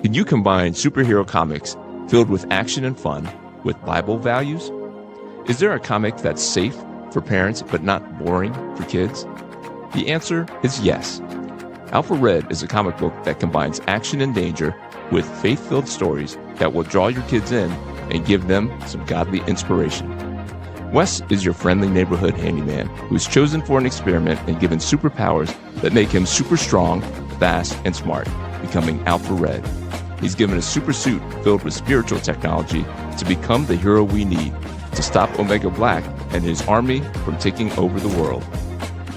Can you combine superhero comics filled with action and fun with Bible values? Is there a comic that's safe for parents but not boring for kids? The answer is yes. Alpha Red is a comic book that combines action and danger with faith-filled stories that will draw your kids in and give them some godly inspiration. Wes is your friendly neighborhood handyman who's chosen for an experiment and given superpowers that make him super strong, fast, and smart, becoming Alpha Red. He's given a super suit filled with spiritual technology to become the hero we need to stop Omega Black and his army from taking over the world.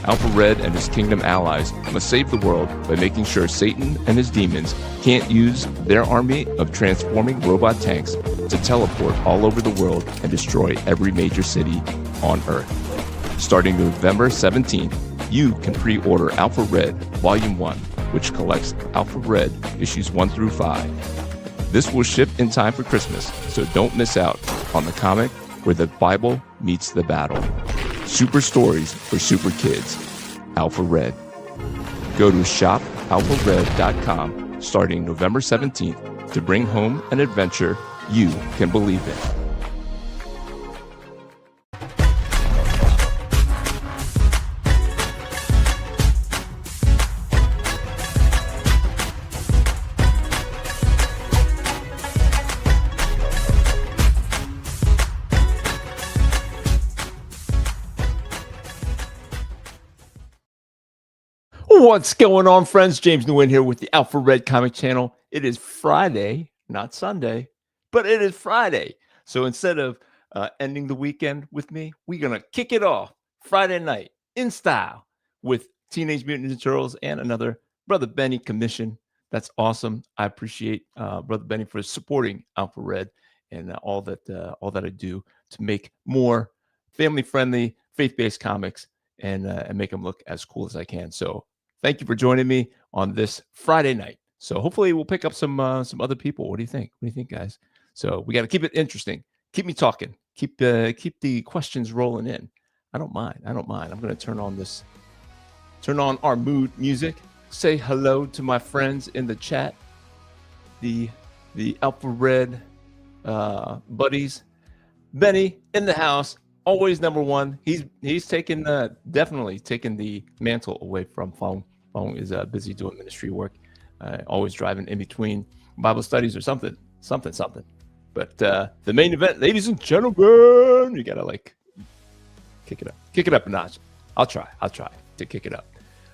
Alpha Red and his kingdom allies must save the world by making sure Satan and his demons can't use their army of transforming robot tanks to teleport all over the world and destroy every major city on Earth. Starting November 17th, you can pre-order Alpha Red Volume 1, which collects Alpha Red issues 1 through 5. This will ship in time for Christmas, so don't miss out on the comic where the Bible meets the battle. Super stories for super kids. Alpha Red. Go to shopalphared.com starting November 17th to bring home an adventure you can believe in. What's going on, friends? James Nguyen here with the Alpha Red Comic Channel. It is Friday, not Sunday, but it is Friday. So instead of ending the weekend with me, we're going to kick it off Friday night in style with Teenage Mutant Ninja Turtles and another Brother Benny commission. That's awesome. I appreciate Brother Benny for supporting Alpha Red and all that I do to make more family-friendly, faith-based comics and make them look as cool as I can. So thank you for joining me on this Friday night. So hopefully we'll pick up some other people. What do you think? What do you think, guys? So we got to keep it interesting. Keep me talking. Keep the questions rolling in. I don't mind. I'm going to turn on our mood music. Say hello to my friends in the chat. The Alpha Red buddies. Benny in the house. Always number one. He's definitely taken the mantle away from Fong. Fong is busy doing ministry work, always driving in between Bible studies or something. But the main event, ladies and gentlemen, you gotta kick it up a notch. I'll try to kick it up.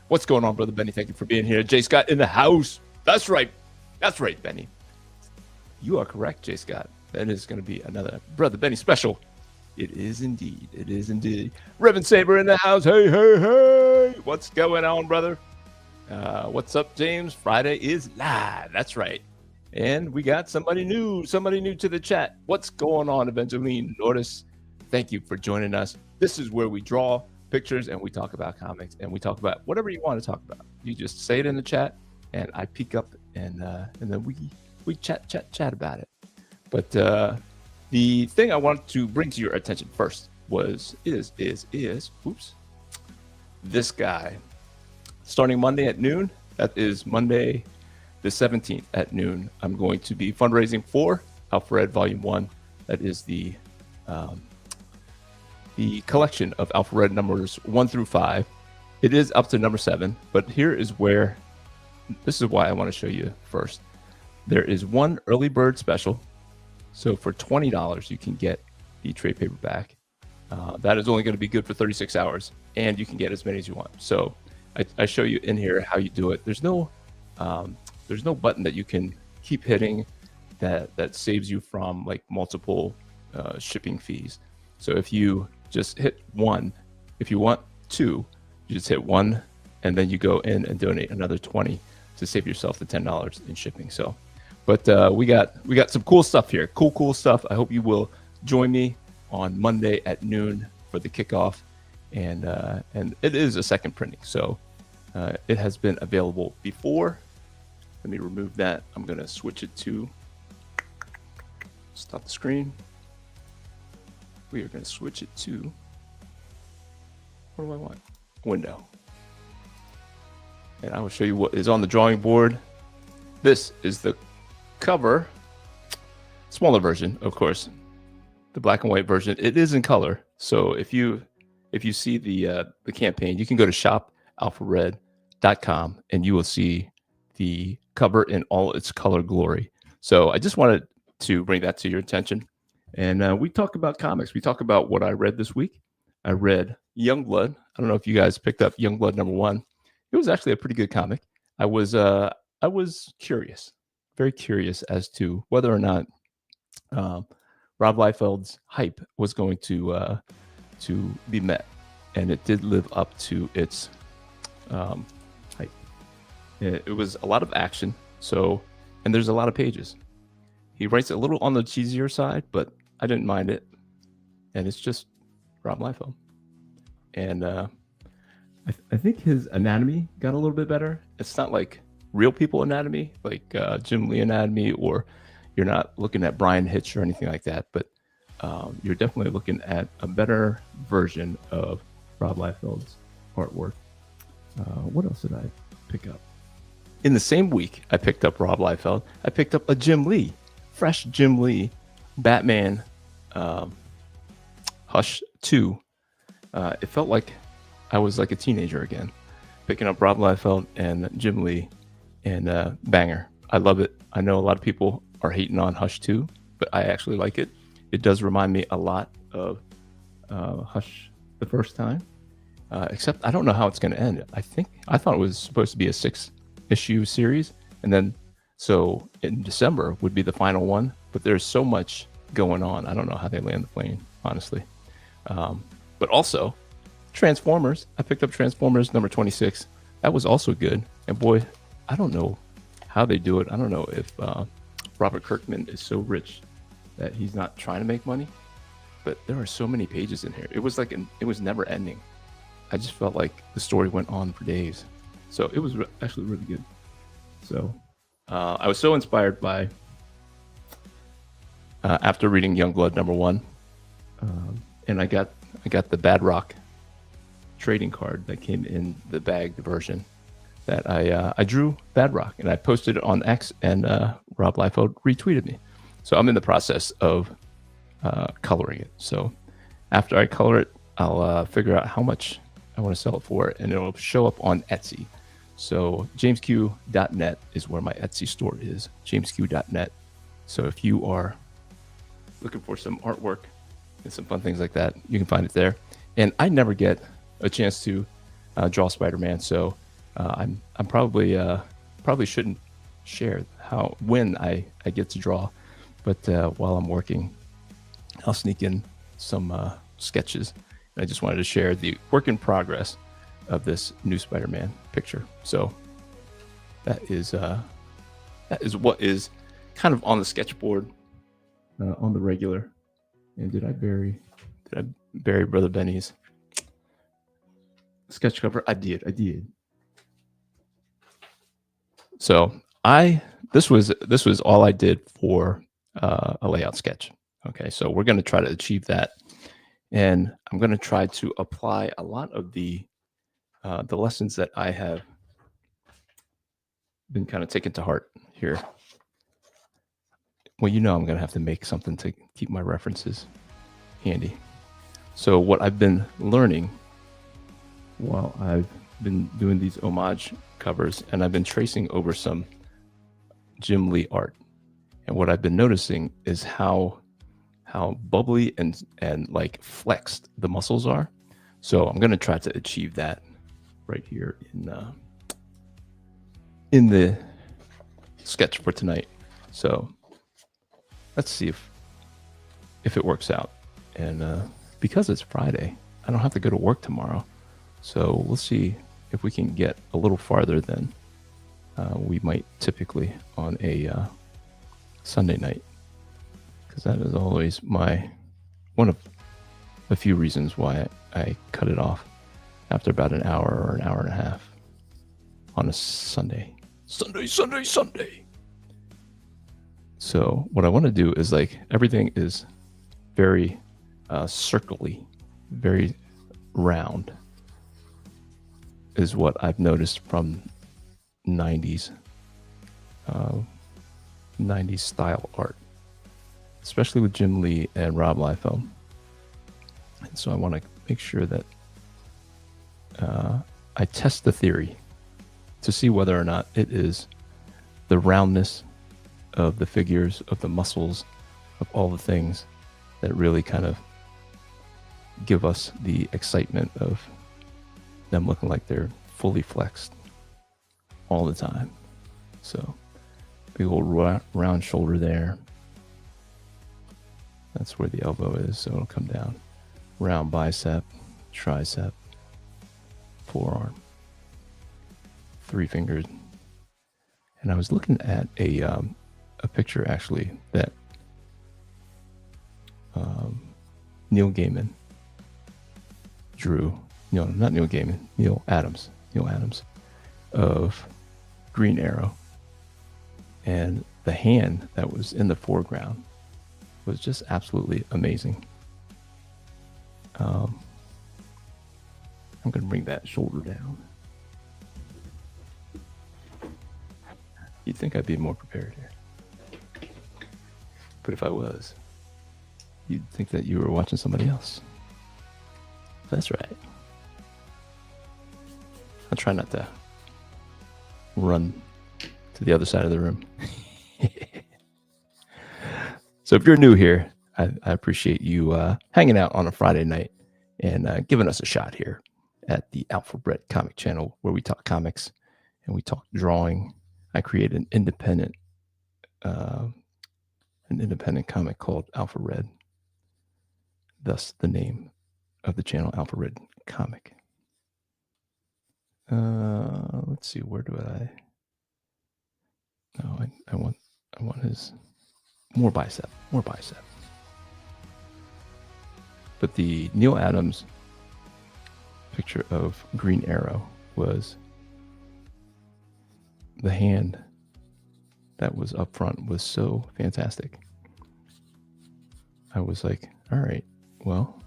What's going on, Brother Benny? Thank you for being here. Jay Scott in the house. That's right, Benny. You are correct, Jay Scott. That is going to be another Brother Benny special. It is indeed. Reverend Saber in the house. Hey. What's going on, brother? What's up, James? Friday is live. That's right. And we got somebody new to the chat. What's going on, Evangeline Lourdes? Thank you for joining us. This is where we draw pictures and we talk about comics and we talk about whatever you want to talk about. You just say it in the chat and I peek up and then we chat about it. But the thing I wanted to bring to your attention first is this guy. Starting Monday at noon, that is Monday the 17th at noon, I'm going to be fundraising for Alpha Red Volume 1. That is the collection of Alpha Red numbers 1 through 5. It is up to number 7, but this is why I want to show you first. There is one early bird special. So for $20, you can get the trade paperback. That is only going to be good for 36 hours, and you can get as many as you want. So I show you in here how you do it. There's no button that you can keep hitting that saves you from like multiple shipping fees. So if you just hit 1, if you want 2, you just hit 1, and then you go in and donate another 20 to save yourself the $10 in shipping. So. But we got some cool stuff here. Cool stuff. I hope you will join me on Monday at noon for the kickoff. And it is a second printing. So it has been available before. Let me remove that. I'm going to switch it to stop the screen. We are going to switch it to, what do I want? Window. And I will show you what is on the drawing board. This is the cover, smaller version, of course, the black and white version. It is in color. So if you see the campaign, you can go to shopalphared.com and you will see the cover in all its color glory. So I just wanted to bring that to your attention. And we talk about comics. We talk about what I read this week. I read Youngblood. I don't know if you guys picked up Youngblood #1. It was actually a pretty good comic. I was curious, very curious as to whether or not Rob Liefeld's hype was going to be met, and it did live up to its hype. It was a lot of action, and there's a lot of pages. He writes a little on the cheesier side, but I didn't mind it, and it's just Rob Liefeld. And I think his anatomy got a little bit better. It's not like real people anatomy, like Jim Lee anatomy, or you're not looking at Brian Hitch or anything like that, but you're definitely looking at a better version of Rob Liefeld's artwork. What else did I pick up? In the same week, I picked up Rob Liefeld. I picked up a Jim Lee, fresh Jim Lee, Batman Hush 2. It felt like I was like a teenager again, picking up Rob Liefeld and Jim Lee, and banger. I love it. I know a lot of people are hating on Hush 2, but I actually like it. It does remind me a lot of Hush the first time, except I don't know how it's going to end. I thought it was supposed to be a 6-issue series, and then so in December would be the final one, but there's so much going on. I don't know how they land the plane, honestly. But also Transformers. I picked up Transformers #26. That was also good. And boy, I don't know how they do it. I don't know if Robert Kirkman is so rich that he's not trying to make money, but there are so many pages in here. It was like it was never ending. I just felt like the story went on for days. So it was actually really good. So I was so inspired by after reading Youngblood #1, and I got the Bad Rock trading card that came in the bagged version. That I drew Bad Rock and I posted it on X, and Rob Liefeld retweeted me. So I'm in the process of coloring it. So after I color it, I'll figure out how much I want to sell it for, and it'll show up on Etsy. So jamesq.net is where my Etsy store is, jamesq.net. So if you are looking for some artwork and some fun things like that, you can find it there. And I never get a chance to draw Spider-Man, so I'm probably shouldn't share when I get to draw, but while I'm working, I'll sneak in some sketches. I just wanted to share the work in progress of this new Spider-Man picture. So that is what is kind of on the sketchboard on the regular. And did I bury Brother Benny's sketch cover? I did. So this was all I did for a layout sketch. Okay, so we're going to try to achieve that, and I'm going to try to apply a lot of the lessons that I have been kind of taken to heart here. Well, I'm going to have to make something to keep my references handy. So what I've been learning while I've been doing these homage covers, and I've been tracing over some Jim Lee art, and what I've been noticing is how bubbly and like flexed the muscles are. So I'm going to try to achieve that right here in the sketch for tonight. So let's see if it works out. And because it's Friday, I don't have to go to work tomorrow. So we'll see if we can get a little farther than we might typically on a Sunday night, because that is always one of a few reasons why I cut it off after about an hour or an hour and a half on a Sunday. So what I want to do is, like, everything is very circly, very round, is what I've noticed from 90s 90s style art, especially with Jim Lee and Rob Liefeld. And so I want to make sure that I test the theory to see whether or not it is the roundness of the figures, of the muscles, of all the things that really kind of give us the excitement of them looking like they're fully flexed all the time. So big old round shoulder there. That's where the elbow is, so it'll come down. Round bicep, tricep, forearm, 3 fingers. And I was looking at a picture actually that Neil Gaiman drew. No, not Neil Gaiman. Neil Adams of Green Arrow, and the hand that was in the foreground was just absolutely amazing. I'm going to bring that shoulder down. You'd think I'd be more prepared here. But if I was, you'd think that you were watching somebody else. That's right. I'll try not to run to the other side of the room. So if you're new here, I appreciate you hanging out on a Friday night and giving us a shot here at the Alphabet Comic Channel, where we talk comics and we talk drawing. I create an independent comic called Alpha Red, thus the name of the channel, Alpha Red Comic. Let's see, where do I? No, I want his more bicep. But the Neil Adams picture of Green Arrow was the hand that was up front was so fantastic. I was like, all right, well,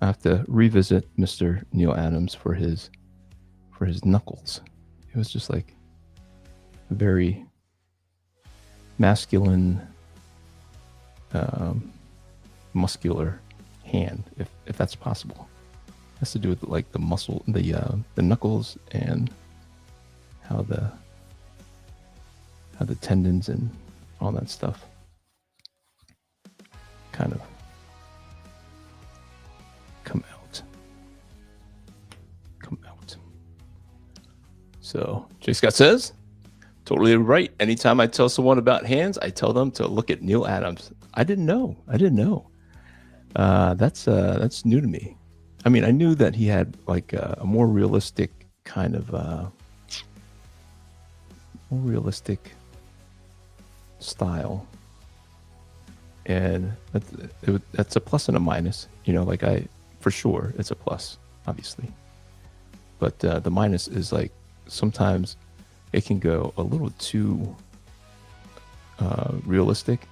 I have to revisit Mr. Neil Adams for his knuckles. It was just like a very masculine, muscular hand, if that's possible. It has to do with like the muscle, the knuckles, and how the tendons and all that stuff kind of come out. So J. Scott says, totally right. Anytime I tell someone about hands, I tell them to look at Neil Adams. I didn't know. That's new to me. I mean, I knew that he had like a more realistic kind of more realistic style, and that's a plus and a minus. You know, like for sure it's a plus, obviously, but the minus is like sometimes it can go a little too realistic,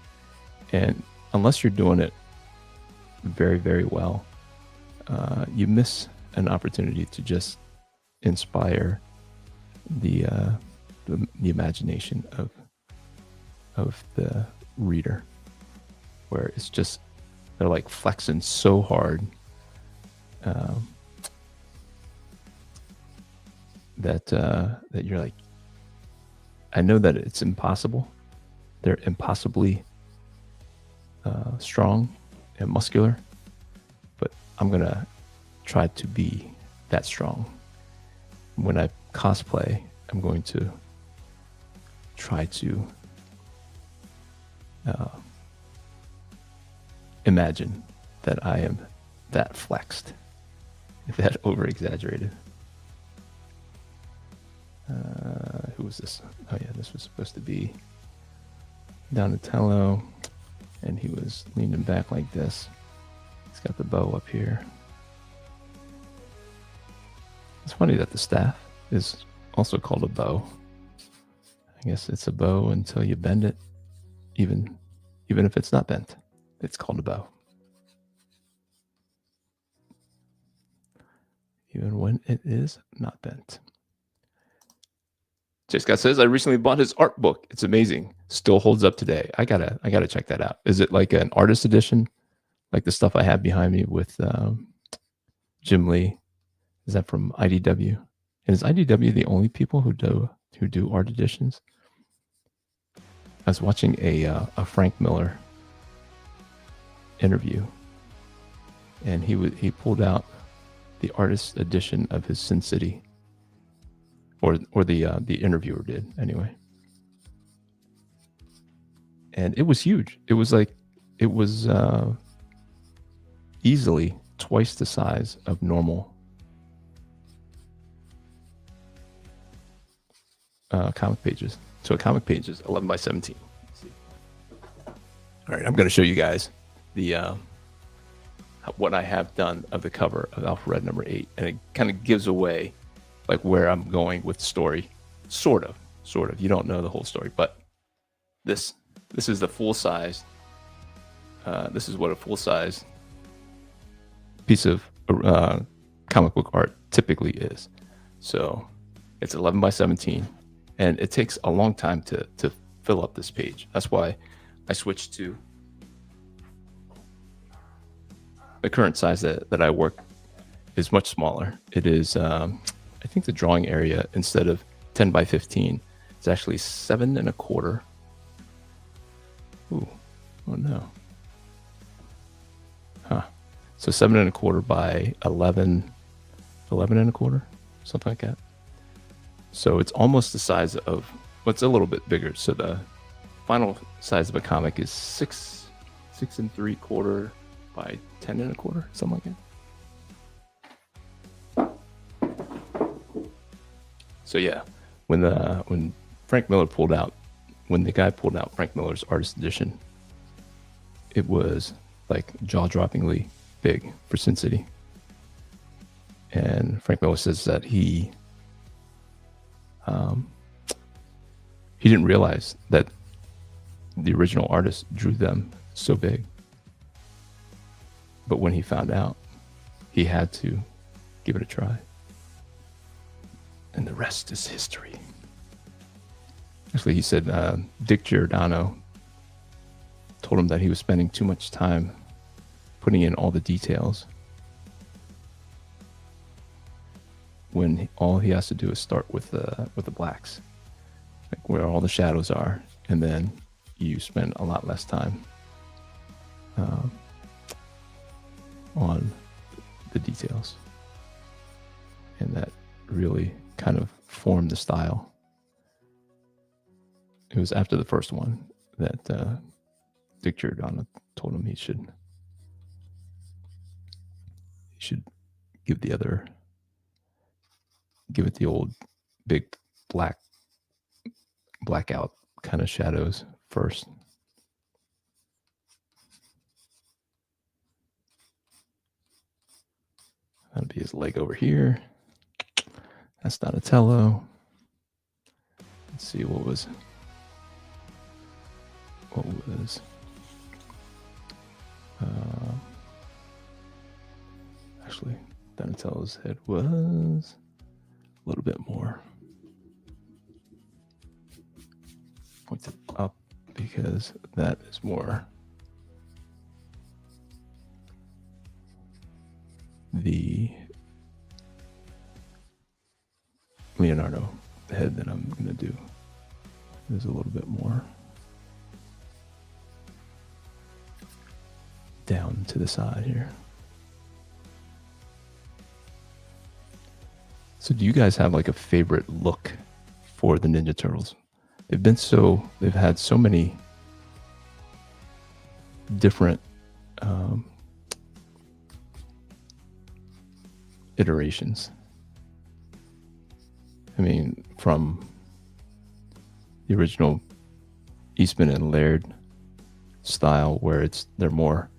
and unless you're doing it very, very well, you miss an opportunity to just inspire the imagination of the reader, where it's just they're like flexing so hard that you're like, I know that it's impossible. They're impossibly strong and muscular, but I'm gonna try to be that strong. When I cosplay, I'm going to try to imagine that I am that flexed, that over exaggerated. Who was this? Oh yeah, this was supposed to be Donatello, and he was leaning back like this. He's got the bow up here. It's funny that the staff is also called a bow. I guess it's a bow until you bend it. Even if it's not bent, it's called a bow. Even when it is not bent. Jay Scott says, I recently bought his art book. It's amazing. Still holds up today. I gotta check that out. Is it like an artist edition? Like the stuff I have behind me with Jim Lee? Is that from IDW? And is IDW the only people who do art editions? I was watching a Frank Miller interview, and he pulled out the artist edition of his Sin City, or the interviewer did anyway, and it was huge. It was easily twice the size of normal comic pages. So a comic page is 11 by 17. Let's see. All right, I'm going to show you guys the what I have done of the cover of Alpha Red number 8, and it kind of gives away like where I'm going with the story, sort of. You don't know the whole story, but this is the full size. This is what a full size piece of comic book art typically is. So it's 11 by 17. And it takes a long time to fill up this page. That's why I switched to the current size that I work is much smaller. It is, I think the drawing area, instead of 10 by 15, it's actually 7 1/4. Ooh, oh no. Huh. So 7 1/4 by 11 1/4, something like that. So it's almost the size of, well, it's a little bit bigger. So the final size of a comic is 6 3/4 by 10 1/4, something like that. So yeah, when the guy pulled out Frank Miller's artist edition, it was like jaw-droppingly big for Sin City. And Frank Miller says that he didn't realize that the original artist drew them so big. But when he found out, he had to give it a try. And the rest is history. Actually, he said Dick Giordano told him that he was spending too much time putting in all the details when all he has to do is start with the blacks, like where all the shadows are, and then you spend a lot less time on the details, and that really kind of formed the style. It was after the first one that Dick Giordano told him he should give it the old big blackout kind of shadows first. That'll be his leg over here. That's Donatello. Let's see, what was actually Donatello's head was a little bit more pointed up, because that is more the Leonardo head that I'm going to do. There's a little bit more down to the side here. So do you guys have like a favorite look for the Ninja Turtles? They've had so many different iterations. I mean, from the original Eastman and Laird style, where they're more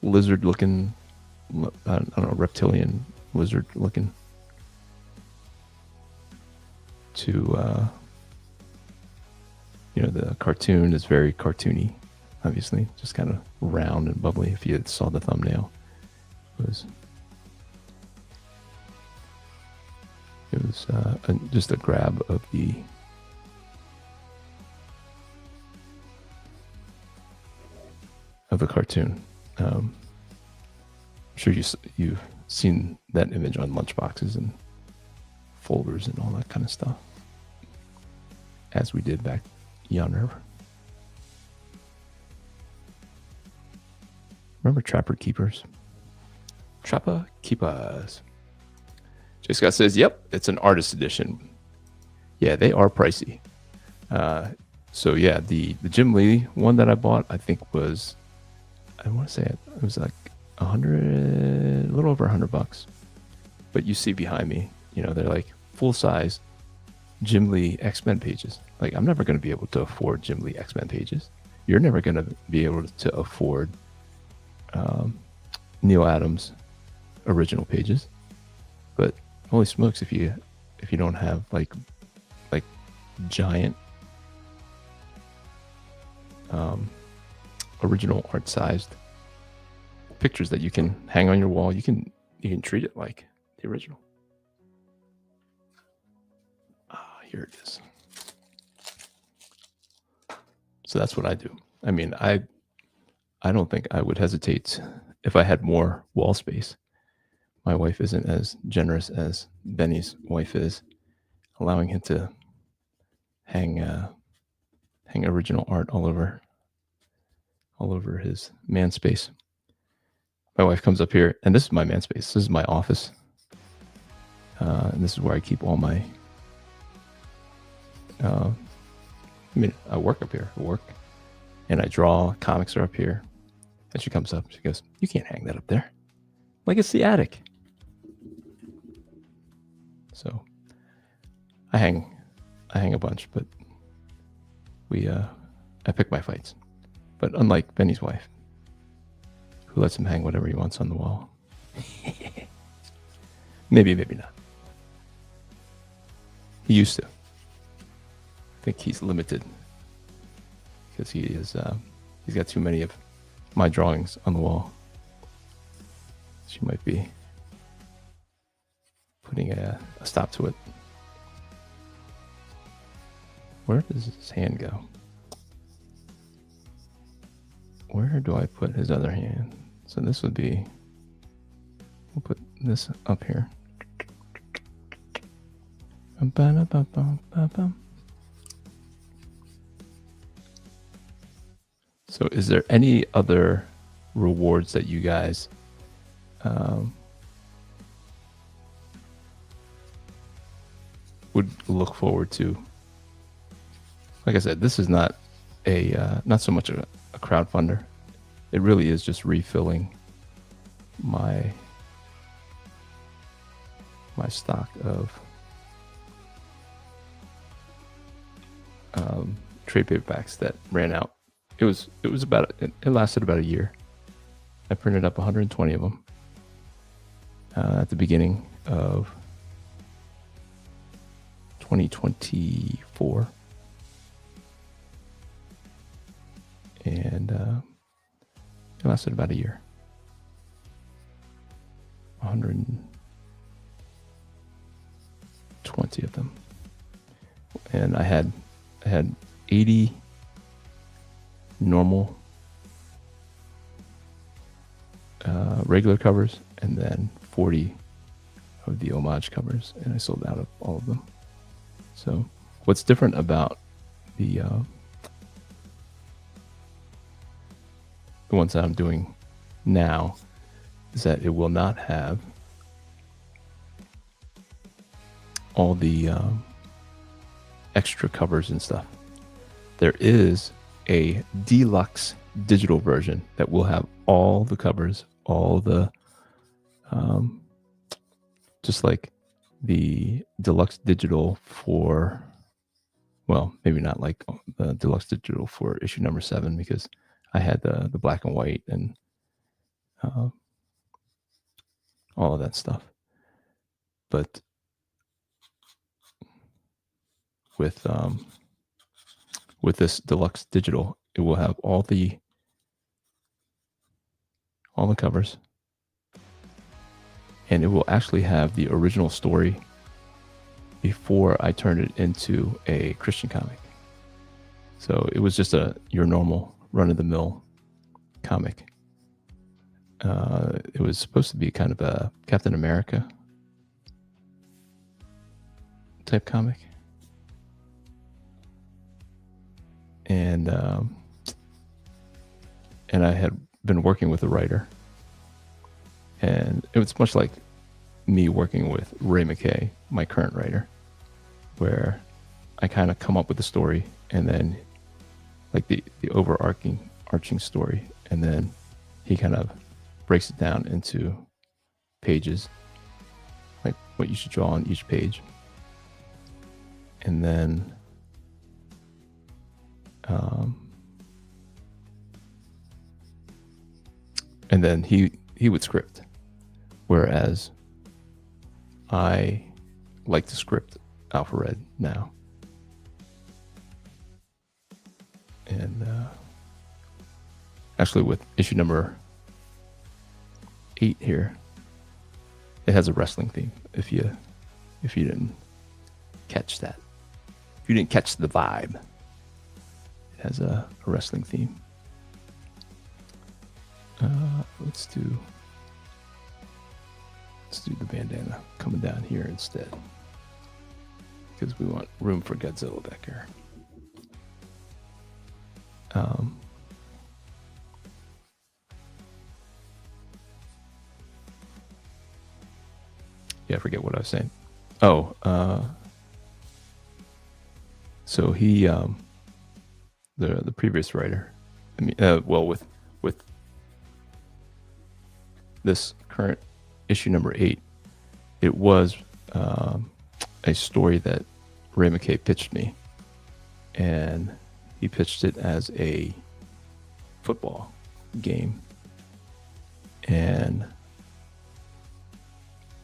lizard looking, I don't know, reptilian lizard looking, to the cartoon is very cartoony, obviously, just kind of round and bubbly. If you saw the thumbnail, it It was just a grab of the cartoon. I'm sure you've seen that image on lunchboxes and folders and all that kind of stuff, as we did back yonder. Remember Trapper Keepers? Trapper Keepers. J. Scott says, yep, it's an artist edition. Yeah, they are pricey. So yeah, the Jim Lee one that I bought, I think was, I want to say it was like a little over $100. But you see behind me, they're like full size Jim Lee X-Men pages. Like, I'm never going to be able to afford Jim Lee X-Men pages. You're never going to be able to afford Neil Adams original pages. But holy smokes, if you don't have like giant original art sized pictures that you can hang on your wall, you can treat it like the original. Here it is. So that's what I do. I mean, I don't think I would hesitate if I had more wall space. My wife isn't as generous as Benny's wife is, allowing him to hang original art all over his man space. My wife comes up here, and this is my man space. This is my office, and this is where I keep all my. I work up here. I work, and I draw. Comics are up here. And she comes up. She goes, "You can't hang that up there. Like, it's the attic." So I hang a bunch, but I pick my fights. But unlike Benny's wife, who lets him hang whatever he wants on the wall. maybe not. He used to. I think he's limited because he's got too many of my drawings on the wall. She might be putting a stop to it. Where does his hand go? Where do I put his other hand? So this would be, we'll put this up here. So is there any other rewards that you guys would look forward to? Like I said, this is not not so much a crowdfunder. It really is just refilling my stock of trade paperbacks that ran out. It lasted about a year. I printed up 120 of them at the beginning of 2024. And it lasted about a year. 120 of them. And I had 80 normal regular covers, and then 40 of the homage covers, and I sold out of all of them. So what's different about the ones that I'm doing now is that it will not have all the extra covers and stuff. There is a deluxe digital version that will have all the covers, all the just like the deluxe digital for, well, maybe not like the deluxe digital for issue number 7, because I had the black and white and all of that stuff. But with this deluxe digital, it will have all the covers, and it will actually have the original story before I turned it into a Christian comic. So it was just your normal run-of-the-mill comic. It was supposed to be kind of a Captain America type comic. And I had been working with a writer. And it was much like me working with Ray McKay, my current writer, where I kind of come up with the story and then like the overarching story, and then he kind of breaks it down into pages, like what you should draw on each page. And then he would script, whereas I like to script Alpha Red now. And actually with issue number 8 here, it has a wrestling theme. If you didn't catch that, if you didn't catch the vibe, it has a wrestling theme. Let's do the bandana coming down here instead, because we want room for Godzilla back here. Yeah, I forget what I was saying. So he, the previous writer, with this current issue number 8, it was a story that Ray McKay pitched me, and he pitched it as a football game, and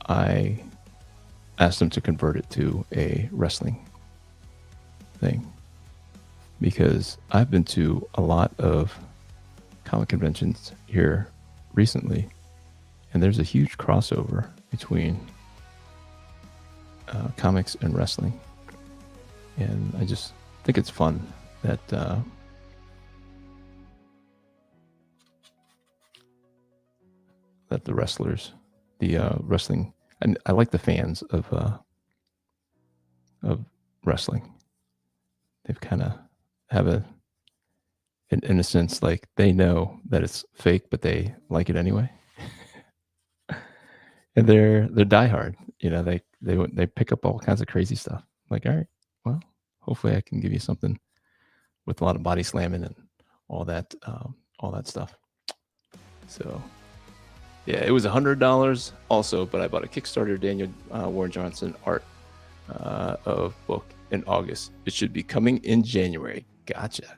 I asked him to convert it to a wrestling thing, because I've been to a lot of comic conventions here recently, and there's a huge crossover between comics and wrestling, and I just think it's fun that the wrestlers, the wrestling, and I like the fans of wrestling. They've kind of have an innocence, like they know that it's fake, but they like it anyway. And they're diehard. They pick up all kinds of crazy stuff. Like, all right, well, hopefully I can give you something with a lot of body slamming and all that stuff. So yeah, it was $100 also, but I bought a Kickstarter Daniel Warren Johnson art of book in August. It should be coming in January. Gotcha.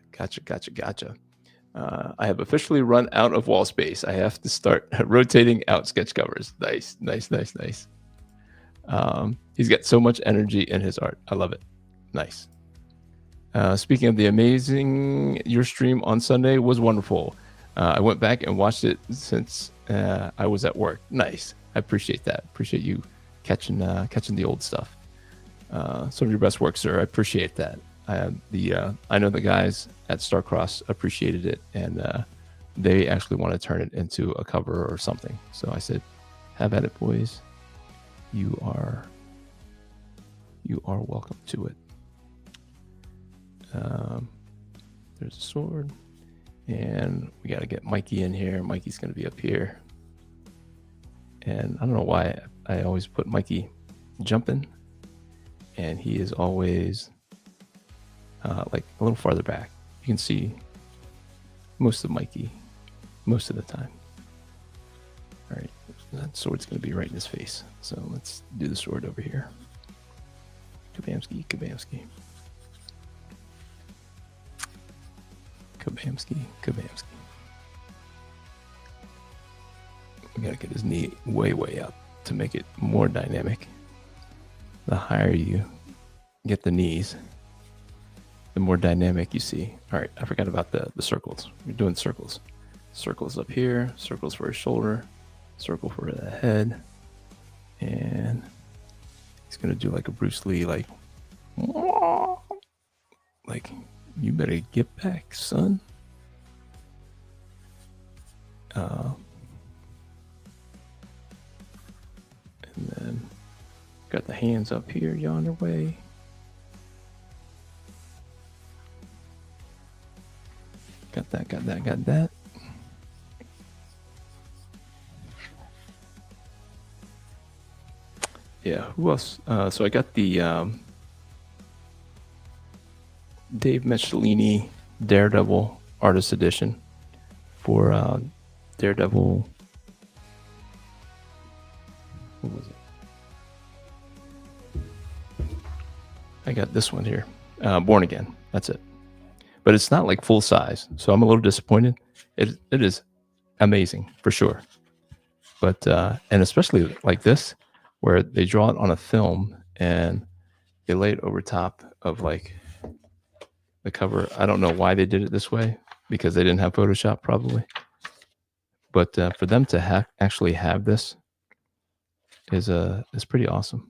I have officially run out of wall space. I have to start rotating out sketch covers. Nice. He's got so much energy in his art. I love it. Nice. Speaking of the amazing, your stream on Sunday was wonderful. I went back and watched it since I was at work. Nice. I appreciate that. Appreciate you catching the old stuff. Some of your best work, sir. I appreciate that. I know the guys at Starcross appreciated it, and they actually want to turn it into a cover or something. So I said, "Have at it, boys. You are welcome to it." There's a sword, and we got to get Mikey in here. Mikey's going to be up here, and I don't know why I always put Mikey jumping, and he is always like a little farther back. You can see most of Mikey most of the time. All right, that sword's going to be right in his face, so let's do the sword over here. Kabamski. We gotta get his knee way up to make it more dynamic. The higher you get the knees, the more dynamic you see. All right, I forgot about the circles. We're doing circles. Circles up here, circles for his shoulder, circle for the head, and He's gonna do like a Bruce Lee, like you better get back, son. And then got the hands up here yonder way. Got that. Yeah, who else? So I got the Dave Michelini Daredevil Artist Edition for Daredevil. What was it? I got this one here, Born Again. That's it. But it's not like full size, so I'm a little disappointed. It is amazing for sure, but and especially like this, where they draw it on a film and they lay it over top of like the cover. I don't know why they did it this way, because they didn't have Photoshop probably. But for them to actually have this is pretty awesome,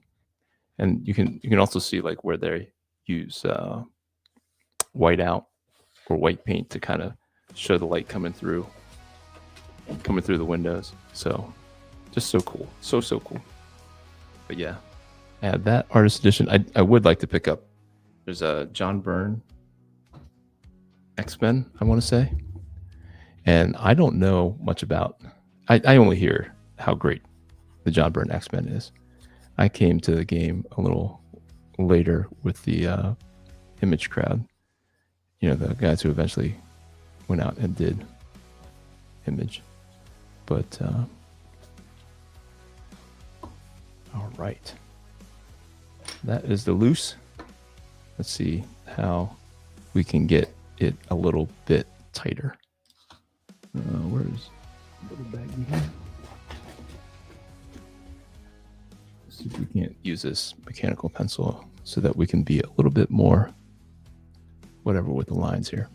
and you can also see like where they use white out or white paint to kind of show the light coming through the windows. So just so cool, so cool. But yeah, add that artist edition. I would like to pick up. There's a John Byrne X-Men, I want to say, and I don't know much about. I only hear how great the John Byrne X-Men is. I came to the game a little later with the Image crowd. You know, the guys who eventually went out and did Image. But all right, that is the loose. Let's see how we can get it a little bit tighter. Where's the little baggie here? Let's see if we can't use this mechanical pencil so that we can be a little bit more whatever with the lines here.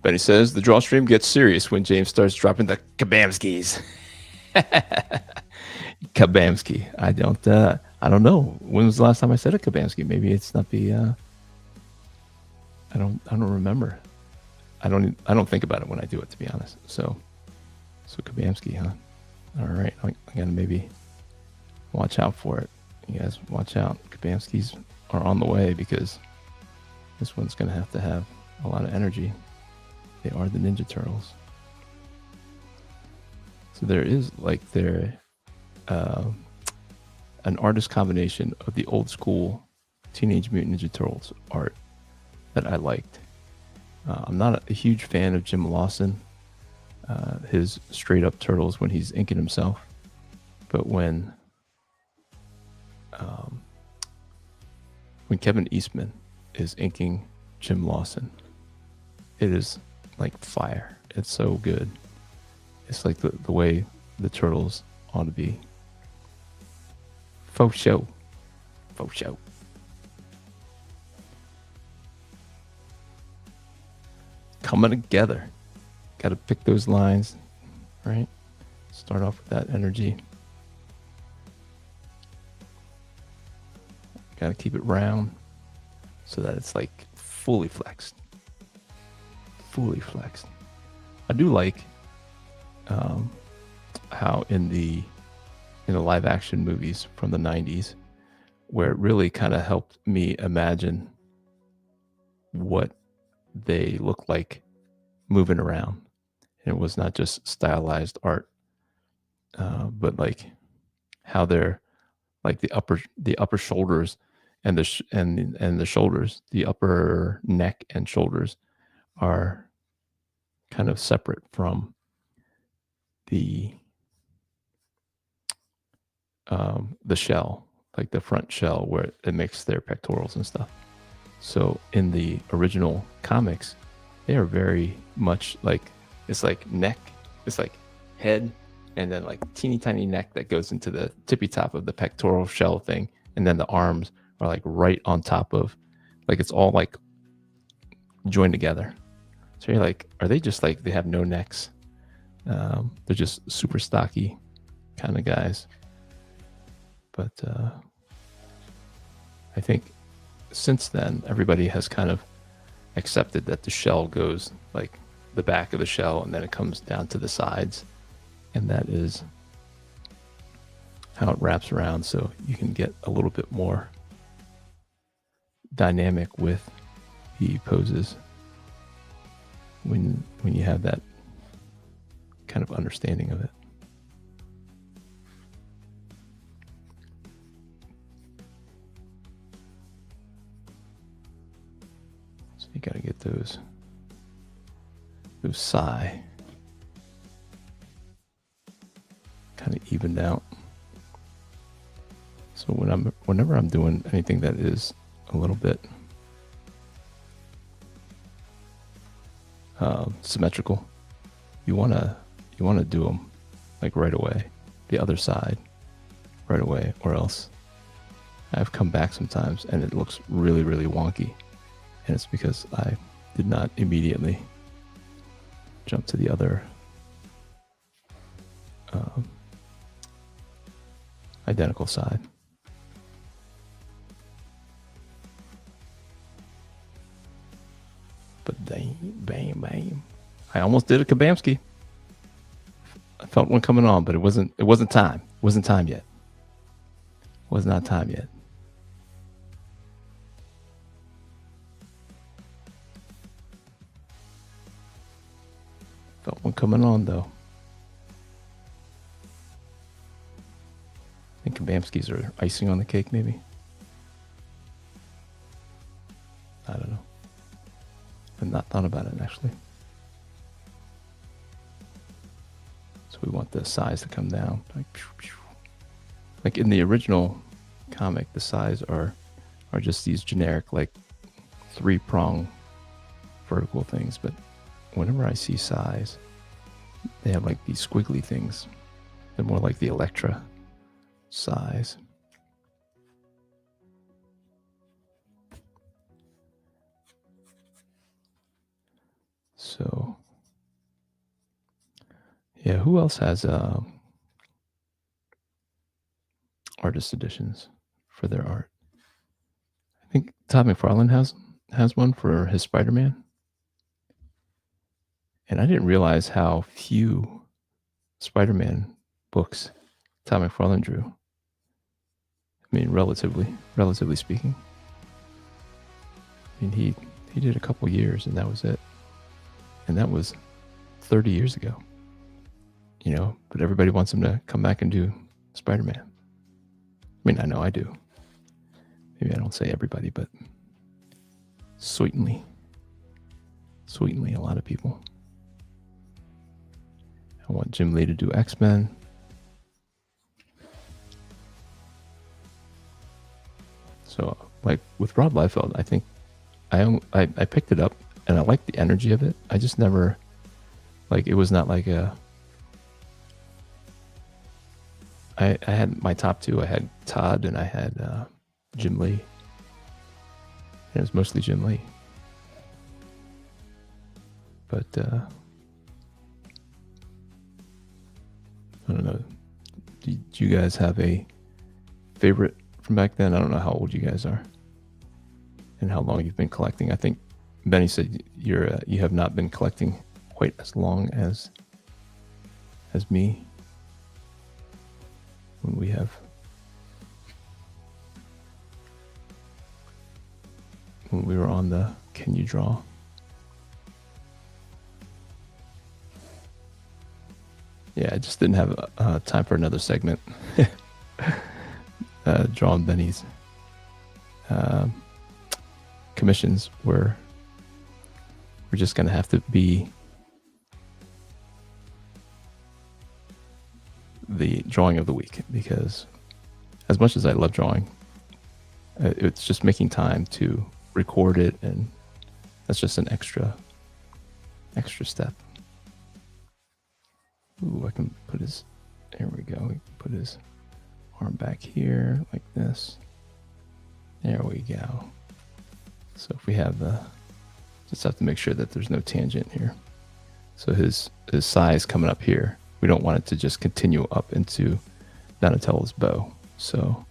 Benny says the draw stream gets serious when James starts dropping the kabamskis. Kabamski. I don't know. When was the last time I said a kabamski? Maybe it's not the. I don't remember. I don't think about it when I do it, to be honest. So kabamski, huh? All right, I gotta maybe watch out for it. You guys watch out. Kabamskis are on the way, because this one's gonna have to have a lot of energy. They are the Ninja Turtles. So there is like an artist combination of the old school Teenage Mutant Ninja Turtles art that I liked. I'm not a huge fan of Jim Lawson, his straight up turtles when he's inking himself, but when Kevin Eastman is inking Jim Lawson, it is like fire. It's so good. It's like the way the turtles ought to be. Faux show. Coming together. Got to pick those lines, right? Start off with that energy. Got to keep it round so that it's like fully flexed. I do like how in the live action movies from the 90s, where it really kind of helped me imagine what they look like moving around. And it was not just stylized art, but like how they're like the upper shoulders and the shoulders, the upper neck and shoulders are kind of separate from the shell, like the front shell where it makes their pectorals and stuff. So in the original comics, they are very much like, it's like neck, it's like head, and then like teeny tiny neck that goes into the tippy top of the pectoral shell thing, and then the arms are like right on top of, like it's all like joined together. So you're like, are they just like, they have no necks? They're just super stocky kind of guys. But I think since then, everybody has kind of accepted that the shell goes like the back of the shell and then it comes down to the sides. And that is how it wraps around, so you can get a little bit more dynamic with the poses when you have that kind of understanding of it. So you got to get those psi kind of evened out. So whenever I'm doing anything that is a little bit symmetrical, you wanna do them like right away, the other side right away, or else I've come back sometimes and it looks really, really wonky, and it's because I did not immediately jump to the other identical side. But bam, bam. I almost did a Kabamski. I felt one coming on, but it wasn't time. It wasn't time yet. It was not time yet. Felt one coming on though. I think Kabamskis are icing on the cake, maybe. I don't know. I've not thought about it actually. So we want the size to come down, like in the original comic. The size are just these generic like 3-prong vertical things, but whenever I see size, they have like these squiggly things. They're more like the Electra size. So yeah, who else has artist editions for their art? I think Todd McFarlane has one for his Spider-Man. And I didn't realize how few Spider-Man books Todd McFarlane drew. I mean, relatively speaking. I mean, he did a couple years and that was it. And that was 30 years ago. You know, but everybody wants him to come back and do Spider-Man. I mean, I know I do. Maybe I don't say everybody, but sweetly a lot of people. I want Jim Lee to do X-Men. So, like with Rob Liefeld, I think I picked it up and I liked the energy of it. I just never, like, it was not like a. I had my top two. I had Todd and I had Jim Lee. And it was mostly Jim Lee. But I don't know. Do you guys have a favorite from back then? I don't know how old you guys are and how long you've been collecting. I think Benny said you have not been collecting quite as long as me. When we were on the Can You Draw? Yeah, I just didn't have time for another segment. Drawing Benny's commissions we're just going to have to be the drawing of the week, because as much as I love drawing, it's just making time to record it, and that's just an extra step. Ooh, I can put his, there we go. We can put his arm back here like this. There we go. So if we have just have to make sure that there's no tangent here. So his size coming up here we don't want it to just continue up into Donatello's bow. So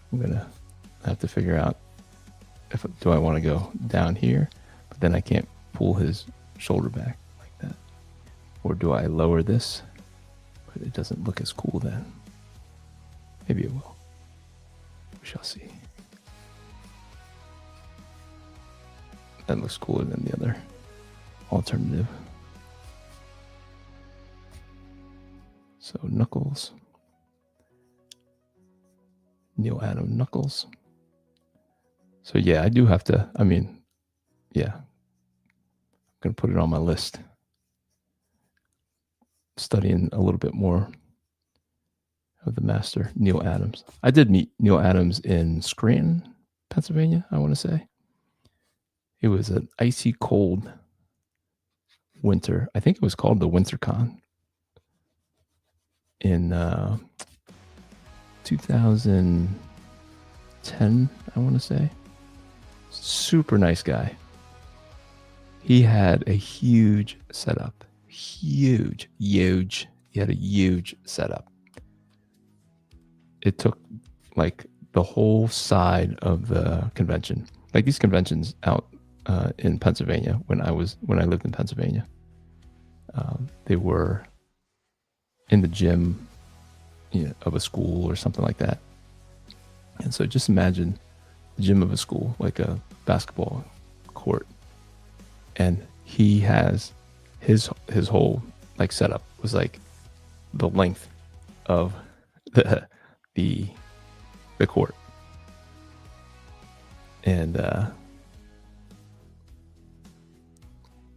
I'm gonna have to figure out do I want to go down here, but then I can't pull his shoulder back like that, or do I lower this, but it doesn't look as cool then. Maybe it will. We shall see. That looks cooler than the other alternative. So Knuckles, Neil Adam Knuckles. So yeah, I do have to, I mean, yeah, I'm going to put it on my list. Studying a little bit more of the master, Neil Adams. I did meet Neil Adams in Scranton, Pennsylvania, I want to say. It was an icy cold winter. I think it was called the WinterCon in 2010, I want to say. Super nice guy. He had a huge setup. Huge. He had a huge setup. It took like the whole side of the convention. Like these conventions out in Pennsylvania, when I lived in Pennsylvania, they were in the gym, of a school or something like that. And so just imagine the gym of a school, like a basketball court, and he has his whole like setup was like the length of the court. And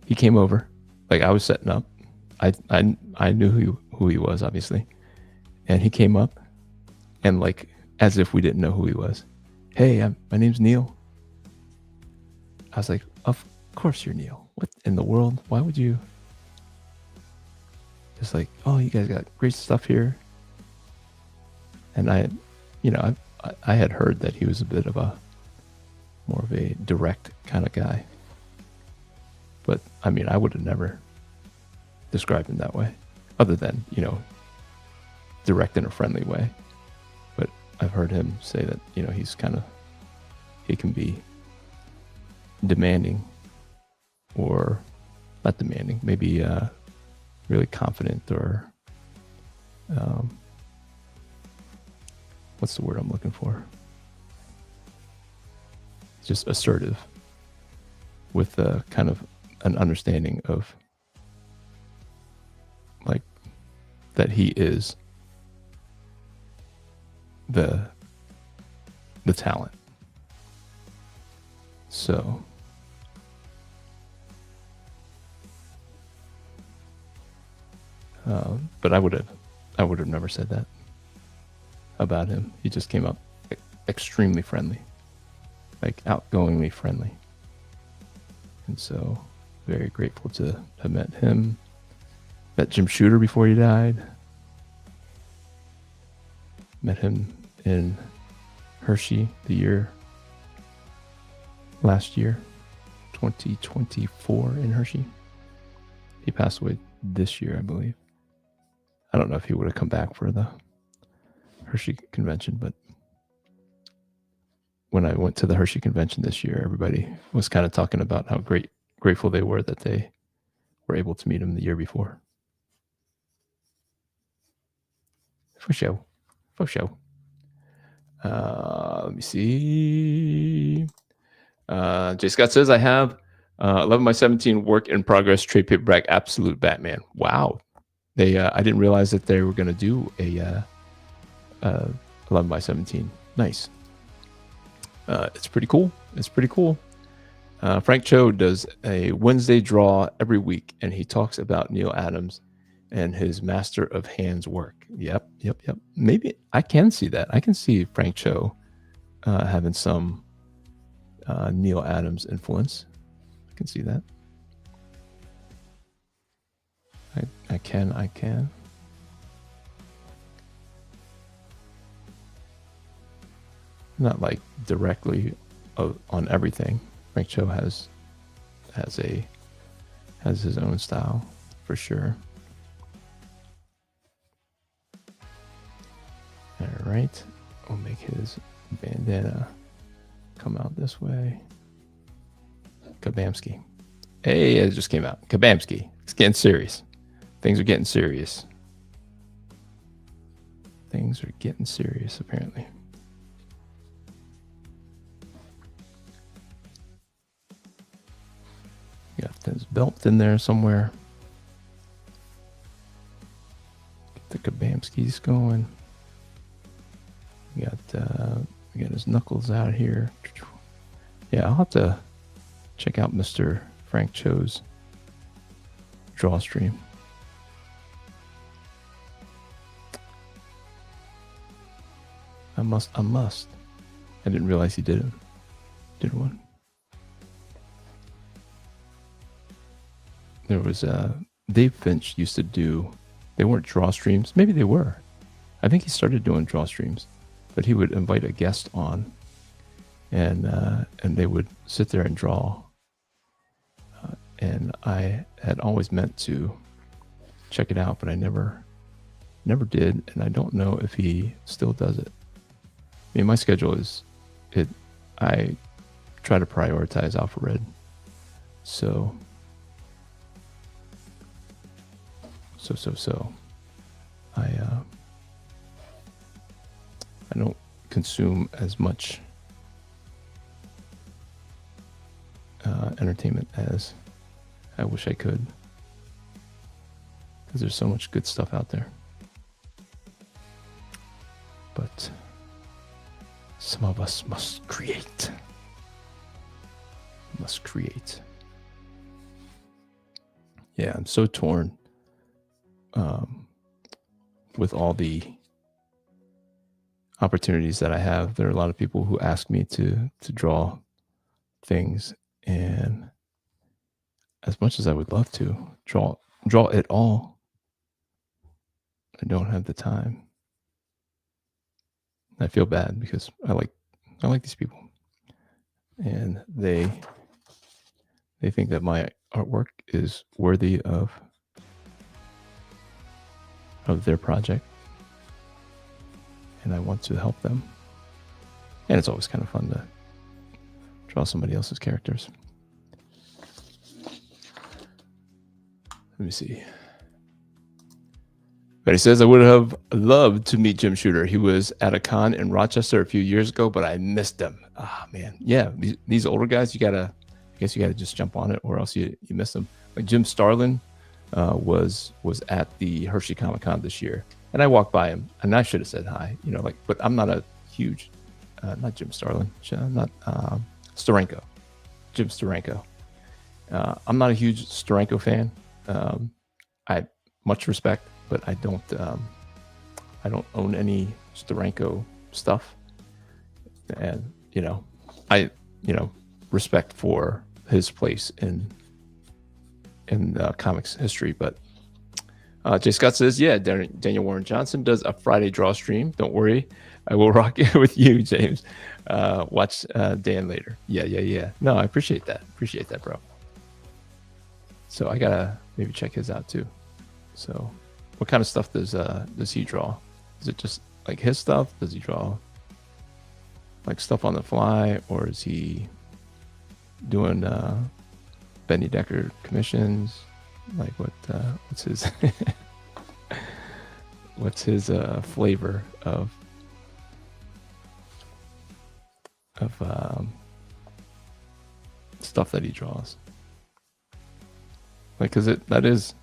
he came over, like I was setting up. I knew who he was, obviously. And he came up and like, as if we didn't know who he was. Hey, my name's Neil. I was like, of course you're Neil. What in the world? Why would you? Just like, oh, you guys got great stuff here. And I had heard that he was a bit of more of a direct kind of guy. But I mean, I would have never described him that way, other than, direct in a friendly way. But I've heard him say that, he can be demanding, or not demanding, maybe really confident, or what's the word I'm looking for? Just assertive, with kind of an understanding of like that he is the talent. So but I would have never said that about him. He just came up extremely friendly, like outgoingly friendly. And so very grateful to have met him. Met Jim Shooter before he died. Met him in Hershey last year, 2024 in Hershey. He passed away this year, I believe. I don't know if he would have come back for the Hershey convention, but when I went to the Hershey convention this year, everybody was kind of talking about how grateful they were that they were able to meet him the year before. For show. Let me see. J. Scott says, I have 11 by 17 work in progress trade paperback Absolute Batman. Wow. They I didn't realize that they were going to do a 11 by 17. Nice. It's pretty cool. Frank Cho does a Wednesday draw every week, and he talks about Neil Adams and his master of hands work. Yep. Maybe I can see that. I can see Frank Cho having some Neil Adams influence. I can see that. I can. Not like directly on everything. Frank Cho has his own style for sure. right. We'll make his bandana come out this way. Kabamski. Hey, it just came out. Kabamski. It's getting serious. Things are getting serious. Things are getting serious, apparently. Got this belt in there somewhere. Get the Kabamskis going. We got his knuckles out here. Yeah, I'll have to check out Mr. Frank Cho's draw stream. I must. I didn't realize he did one. There was Dave Finch used to do, they weren't draw streams. Maybe they were. I think he started doing draw streams, but he would invite a guest on and they would sit there and draw. And I had always meant to check it out, but I never did. And I don't know if he still does it. I mean, my schedule is, I try to prioritize Alpha Red. So I don't consume as much entertainment as I wish I could, because there's so much good stuff out there. But some of us must create. Yeah, I'm so torn with all the opportunities that I have. There are a lot of people who ask me to draw things, and as much as I would love to draw it all, I don't have the time. I feel bad because I like these people, and they think that my artwork is worthy of their project, and I want to help them. And it's always kind of fun to draw somebody else's characters. Let me see. But he says, I would have loved to meet Jim Shooter. He was at a con in Rochester a few years ago, but I missed him. Ah, man. Yeah, these older guys, I guess you gotta just jump on it, or else you miss them. Like Jim Starlin was at the Hershey Comic Con this year, and I walked by him, and I should have said hi, but I'm not a huge, not Jim Starlin, not Steranko, Jim Steranko. I'm not a huge Steranko fan. I much respect, but I don't own any Steranko stuff, and I respect for his place in comics history. But Jay Scott says, yeah, Daniel Warren Johnson does a Friday draw stream. Don't worry, I will rock it with you, James. Watch Dan later. Yeah. No, I appreciate that, bro. So I gotta maybe check his out too. So what kind of stuff does he draw? Is it just like his stuff? Does he draw like stuff on the fly, or is he doing Benny Decker commissions? Like what's his what's his flavor of stuff that he draws? Like, cause that is,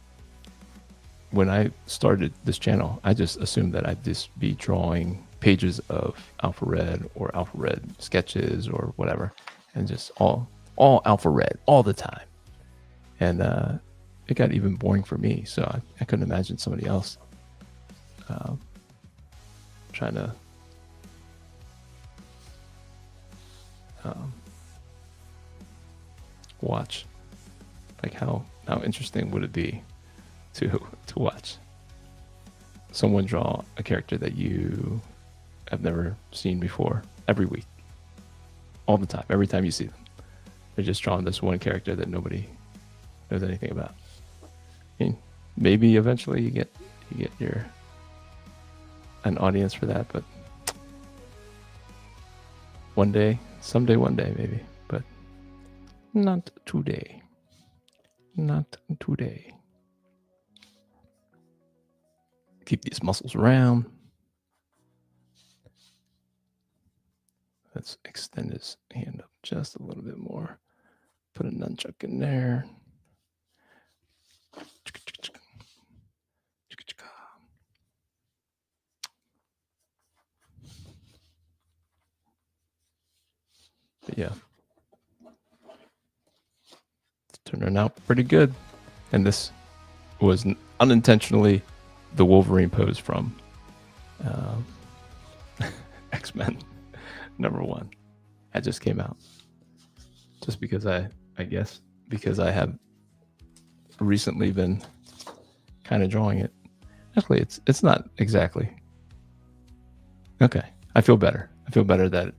when I started this channel, I just assumed that I'd just be drawing pages of Alpha Red or Alpha Red sketches or whatever, and just all Alpha Red all the time. And it got even boring for me. So I couldn't imagine somebody else trying to watch. Like, how interesting would it be to watch someone draw a character that you have never seen before every week, all the time, every time you see them? They're just drawing this one character that nobody knows anything about. I mean, maybe eventually you get an audience for that, but one day, someday, one day maybe, but not today. Not today. Keep these muscles round. Let's extend his hand up just a little bit more. Put a nunchuck in there. But yeah, it's turning out pretty good. And this was unintentionally the Wolverine pose from X-Men #1. That just came out. Just because I guess because I have recently been kind of drawing it. Actually, it's not exactly. Okay, I feel better. I feel better that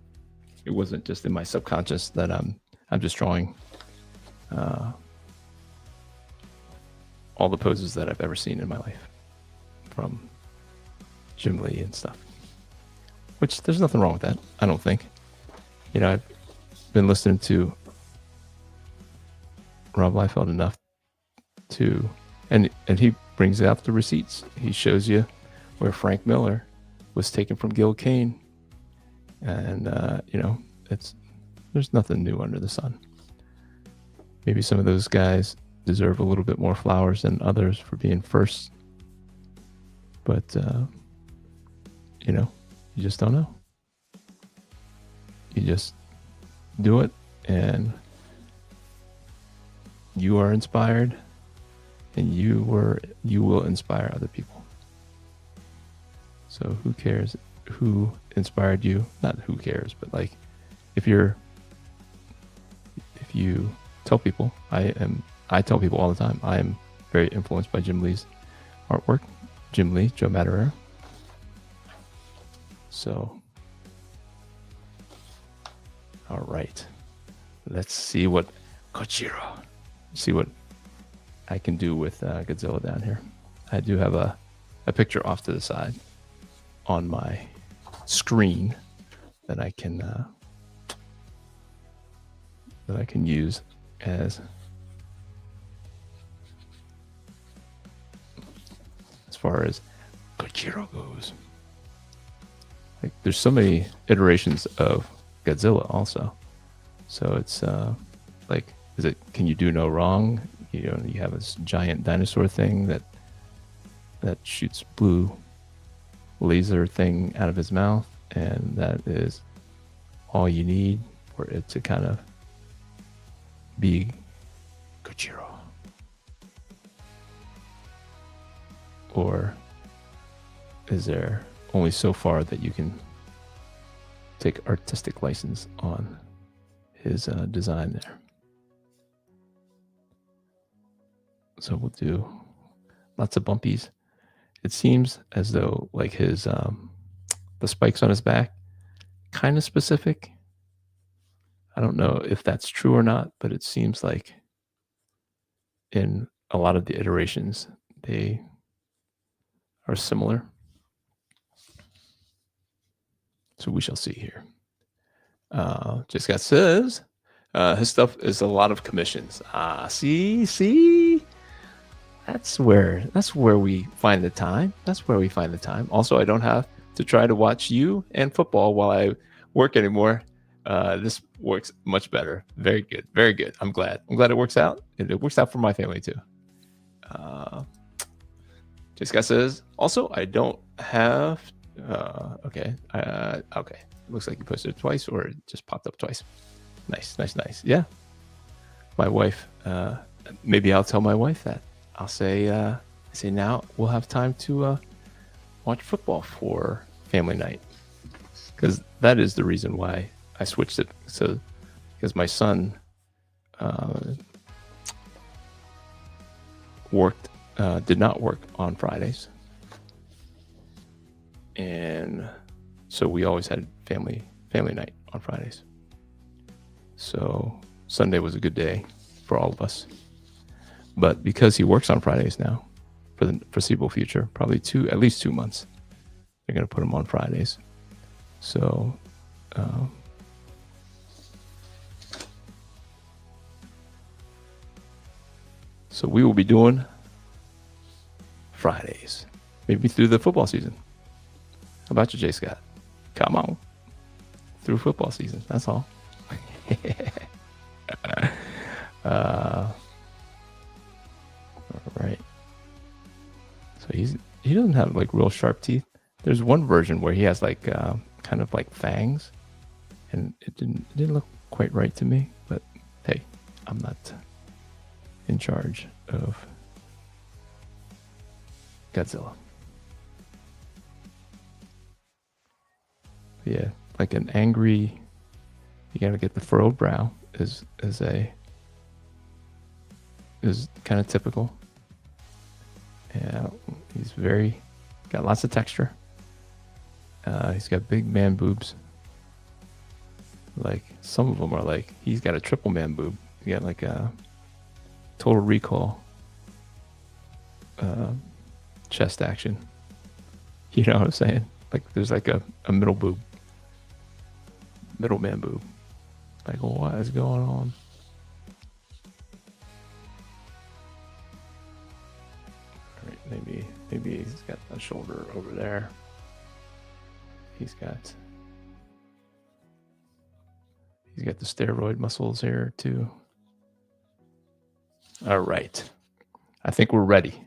it wasn't just in my subconscious that I'm just drawing all the poses that I've ever seen in my life from Jim Lee and stuff. Which there's nothing wrong with that, I don't think. You know, I've been listening to Rob Liefeld enough to, and he brings out the receipts. He shows you where Frank Miller was taken from Gil Kane, and you know, there's nothing new under the sun. Maybe some of those guys deserve a little bit more flowers than others for being first, but you know, you just don't know. You just do it, and you are inspired, and you will inspire other people. So who cares who inspired you? Not who cares, but like if you tell people, I tell people all the time, I am very influenced by Jim Lee's artwork. Jim Lee, Joe Madureira. So, all right, let's see what Kochiro. See what I can do with Godzilla down here. I do have a picture off to the side on my screen that I can use as far as Kochiro goes. Like, there's so many iterations of Godzilla also. So it's like, can you do no wrong? You know, you have this giant dinosaur thing that shoots blue laser thing out of his mouth, and that is all you need for it to kind of be Kochiro. Or is there only so far that you can take artistic license on his design there? So we'll do lots of bumpies. It seems as though like his the spikes on his back kind of specific. I don't know if that's true or not, but it seems like in a lot of the iterations they are similar. So we shall see here. Jessica says his stuff is a lot of commissions. See, that's where we find the time. That's where we find the time. Also, I don't have to try to watch you and football while I work anymore. This works much better. Very good, very good. I'm glad it works out. It works out for my family too. Jessica says also I don't have. Okay. Okay. Looks like you posted it twice, or it just popped up twice. Nice. Yeah. My wife. Maybe I'll tell my wife that. I'll say now we'll have time to watch football for family night, because that is the reason why I switched it. So because my son did not work on Fridays, and so we always had family night on Fridays. So Sunday was a good day for all of us. But because he works on Fridays now, for the foreseeable future, probably at least 2 months, they're going to put him on Fridays. So So we will be doing Fridays, maybe through the football season. How about you, Jay Scott? Come on. Through football season. That's all. All right. So he doesn't have like real sharp teeth. There's one version where he has like kind of like fangs, and it didn't look quite right to me. But hey, I'm not in charge of Godzilla. But yeah, like an angry. You gotta get the furrowed brow is kind of typical. Yeah, he's got lots of texture. He's got big man boobs. Like some of them are like he's got a triple man boob. You got like a Total Recall chest action. You know what I'm saying? Like there's like a middle boob, middle man boob. Like what is going on? All right, maybe he's got a shoulder over there. He's got the steroid muscles here too. All right. I think we're ready.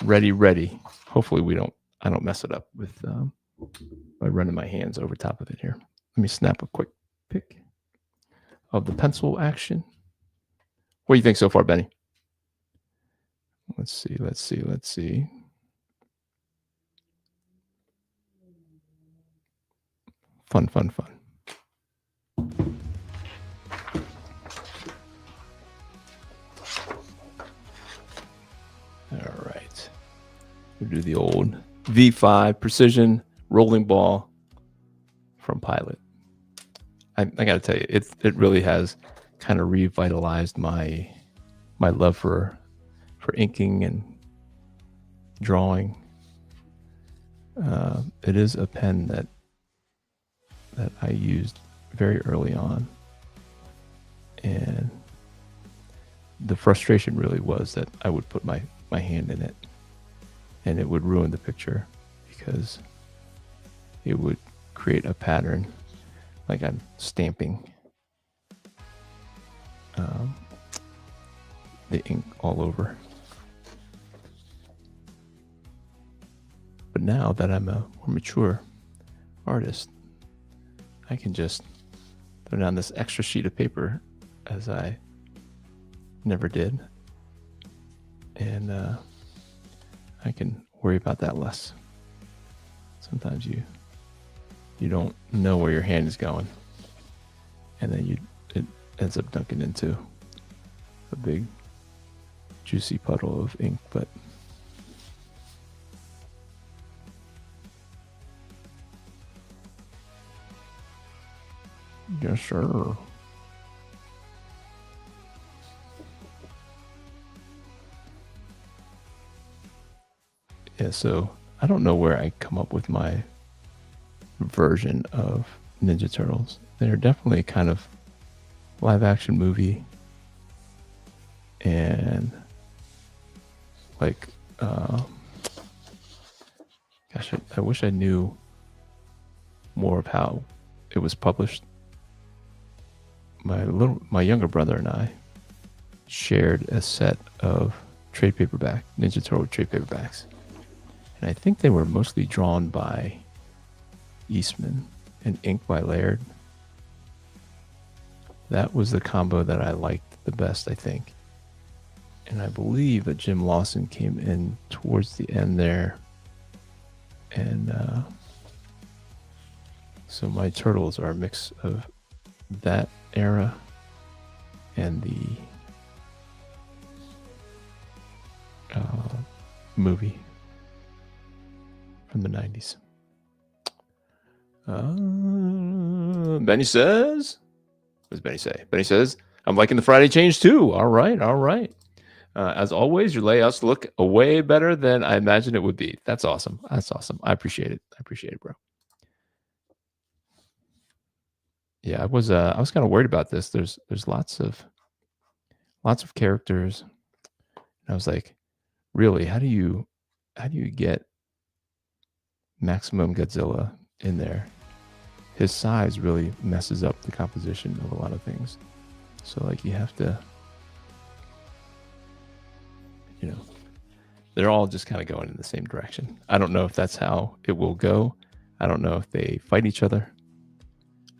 Ready. Hopefully I don't mess it up with by running my hands over top of it here. Let me snap a quick pic of the pencil action. What do you think so far, Benny? Let's see. Fun. All right. We'll do the old V5 precision rolling ball from Pilot. I got to tell you, it really has kind of revitalized my love for inking and drawing. It is a pen that I used very early on, and the frustration really was that I would put my hand in it and it would ruin the picture because it would create a pattern like I'm stamping the ink all over. But now that I'm a more mature artist, I can just throw down this extra sheet of paper, as I never did, and I can worry about that less. Sometimes you don't know where your hand is going, and then it ends up dunking into a big juicy puddle of ink. But yes, sir. Yeah, so I don't know where I come up with my version of Ninja Turtles. They're definitely kind of live action movie, and like gosh, I wish I knew more of how it was published. My younger brother and I shared a set of trade paperback Ninja Turtle trade paperbacks, and I think they were mostly drawn by Eastman and inked by Laird. That was the combo that I liked the best, I think. And I believe that Jim Lawson came in towards the end there. And so my turtles are a mix of that era and the movie from the 90s. Benny says, what does Benny say? Benny says, I'm liking the Friday change too. All right. As always, your layouts look way better than I imagined it would be. That's awesome. I appreciate it, bro. Yeah, I was kind of worried about this. There's lots of characters, And I was like, really, how do you get maximum Godzilla in there? His size really messes up the composition of a lot of things. So like you have to, they're all just kind of going in the same direction. I don't know if that's how it will go. I don't know if they fight each other,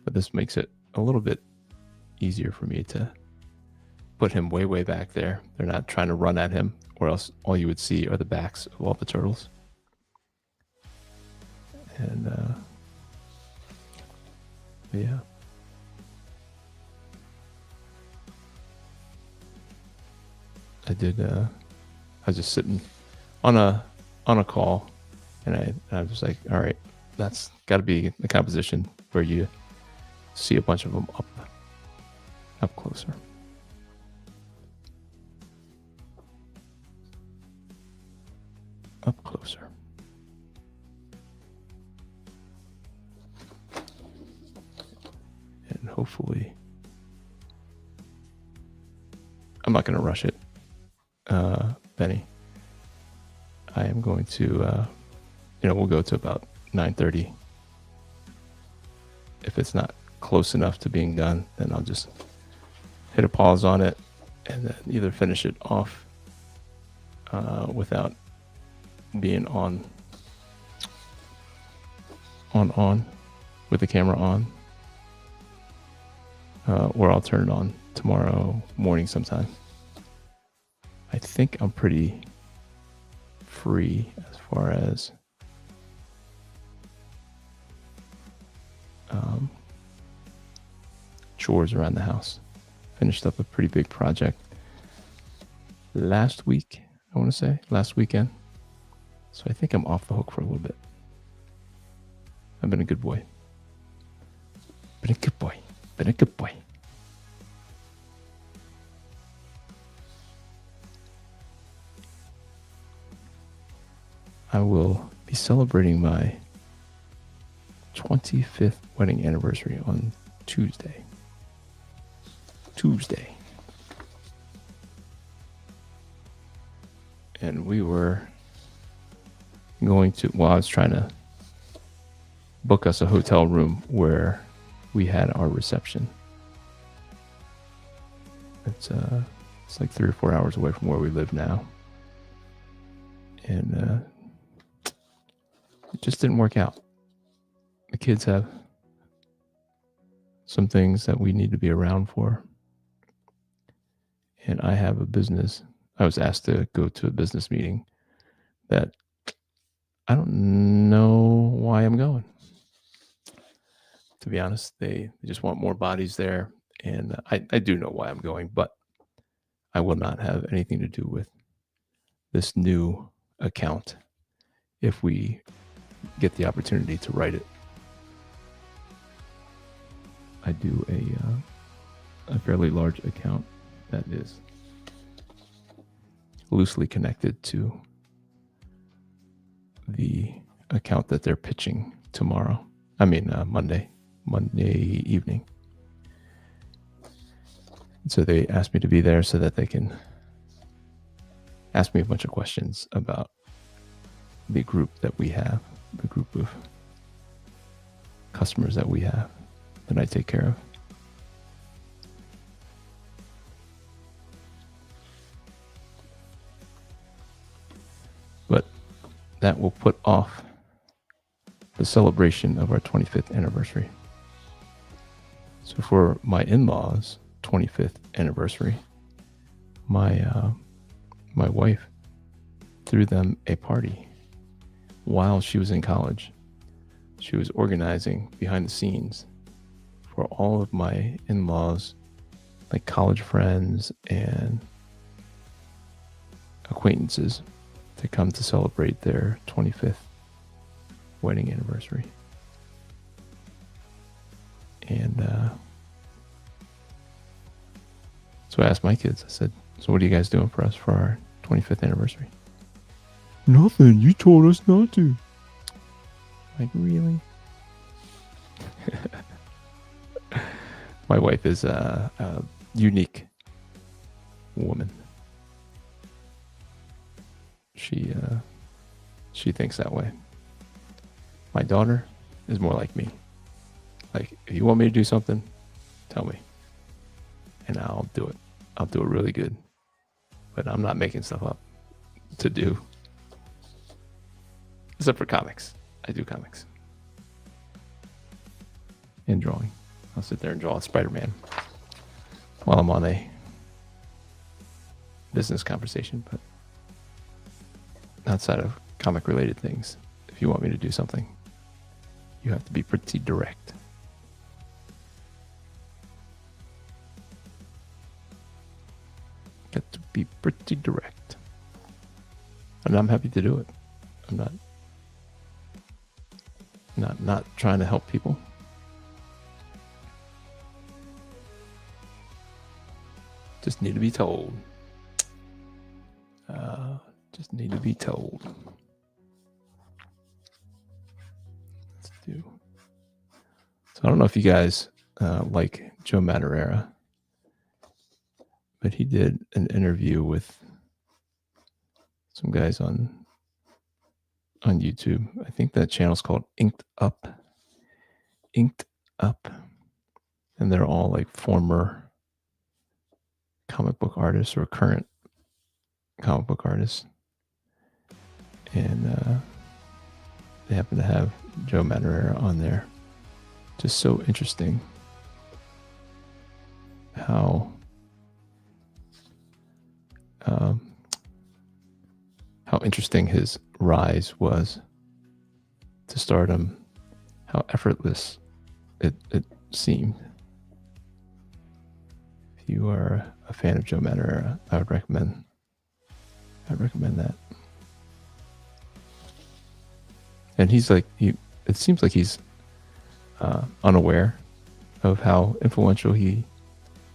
but this makes it a little bit easier for me to put him way, way back there. They're not trying to run at him, or else all you would see are the backs of all the turtles. And yeah. I did. I was just sitting on a call, and I was like, all right, that's got to be the composition where you see a bunch of them up closer. Up closer. And hopefully, I'm not going to rush it, Benny. I am going to, we'll go to about 9:30. If it's not close enough to being done, then I'll just hit a pause on it and then either finish it off without being on with the camera on, or I'll turn it on tomorrow morning sometime. I think I'm pretty free as far as chores around the house. Finished up a pretty big project last week, I want to say, last weekend. So I think I'm off the hook for a little bit. I've been a good boy. Been a good boy. Been a good boy. I will be celebrating my 25th wedding anniversary on Tuesday. And we were going to, I was trying to book us a hotel room where we had our reception. It's like 3 or 4 hours away from where we live now. And it just didn't work out. The kids have some things that we need to be around for. And I have a business. I was asked to go to a business meeting that I don't know why I'm going. To be honest, they just want more bodies there. And I do know why I'm going, but I will not have anything to do with this new account if we get the opportunity to write it. I do a fairly large account that is loosely connected to the account that they're pitching tomorrow. Monday evening. So they asked me to be there so that they can ask me a bunch of questions about the group that we have, the group of customers that we have that I take care of. But that will put off the celebration of our 25th anniversary. So for my in-laws' 25th anniversary, my wife threw them a party while she was in college. She was organizing behind the scenes for all of my in-laws, like college friends and acquaintances, to come to celebrate their 25th wedding anniversary. And so I asked my kids, I said, so what are you guys doing for us for our 25th anniversary? Nothing. You told us not to. Like, really? My wife is a unique woman. She thinks that way. My daughter is more like me. Like, if you want me to do something, tell me, and I'll do it. I'll do it really good. But I'm not making stuff up to do. Except for comics. I do comics. And drawing. I'll sit there and draw Spider-Man while I'm on a business conversation. But outside of comic-related things, if you want me to do something, you have to be pretty direct. Got to be pretty direct. And I'm happy to do it. I'm not trying to help people. Just need to be told. Just need to be told. Let's do. So I don't know if you guys like Joe Madureira, but he did an interview with some guys on YouTube. I think that channel's called Inked Up. Inked Up. And they're all like former comic book artists or current comic book artists. And they happen to have Joe Madureira on there. Just so interesting how interesting his rise was to stardom, how effortless it seemed. If you are a fan of Joe Madureira, I'd recommend that. And he's like, it seems like he's unaware of how influential he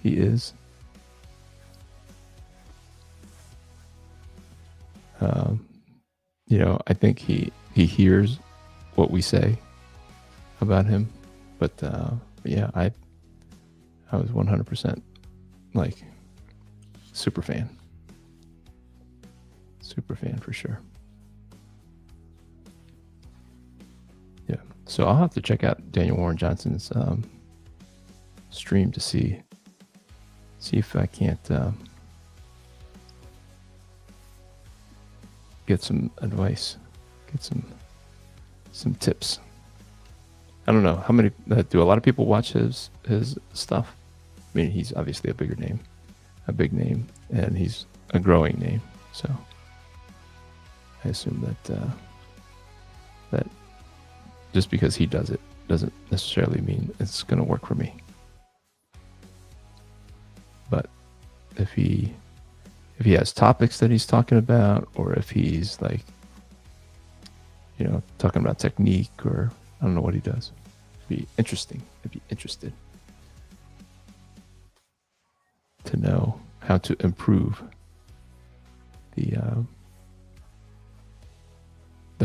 is. I think he hears what we say about him, but yeah, I was 100% like super fan for sure. Yeah, so I'll have to check out Daniel Warren Johnson's stream to see if I can't get some advice, get some tips. I don't know how many do a lot of people watch his stuff. I mean, he's obviously a big name, and he's a growing name. So I assume that just because he does it doesn't necessarily mean it's going to work for me. But if he has topics that he's talking about, or if he's like, talking about technique, or I don't know what he does, it'd be interesting. I'd be interested to know how to improve the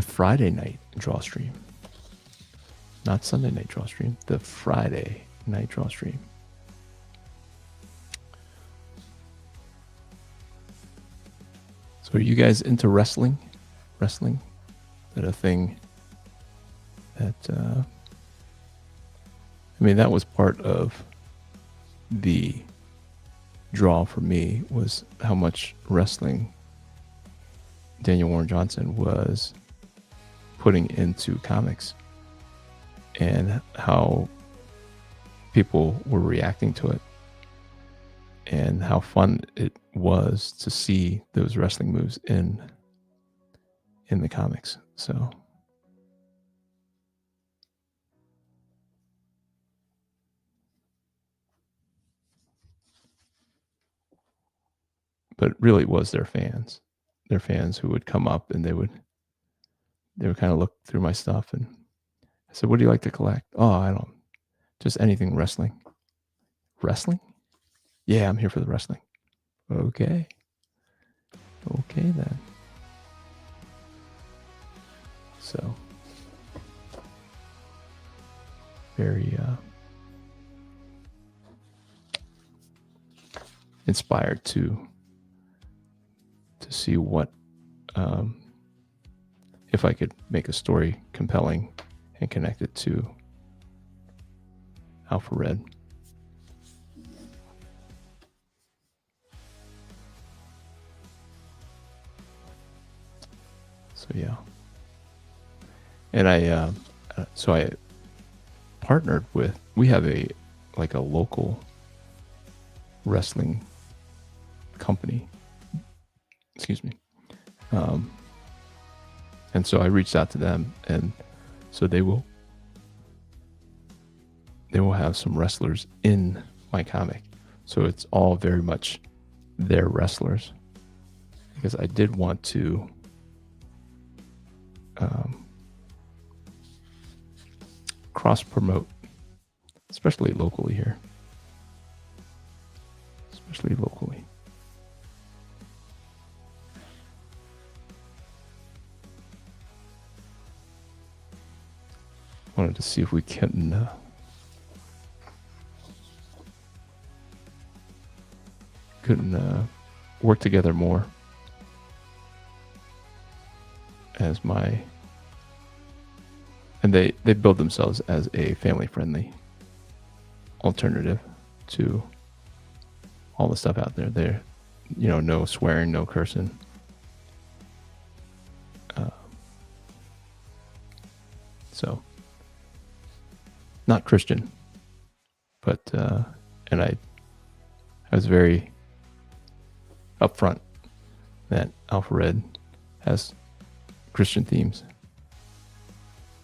Friday night draw stream. Not Sunday night draw stream, the Friday night draw stream. So are you guys into wrestling? Wrestling? Is that a thing that, that was part of the draw for me, was how much wrestling Daniel Warren Johnson was putting into comics and how people were reacting to it and how fun it was to see those wrestling moves in the comics. So but really it was their fans who would come up, and they would kind of look through my stuff, and I said, "What do you like to collect?" "Oh, I don't, just anything wrestling." "Wrestling? Yeah, I'm here for the wrestling." Okay then. So very inspired to see what if I could make a story compelling and connect it to Alpha Red. So yeah, and I partnered with. We have a local wrestling company. Excuse me. And so I reached out to them, and so they will have some wrestlers in my comic. So it's all very much their wrestlers, because I did want to cross promote, especially locally here. Especially locally. Wanted to see if we can work together more as my, and they build themselves as a family friendly alternative to all the stuff out there. They're, no swearing, no cursing. So not Christian, but and I was very upfront that Alpha Red has Christian themes,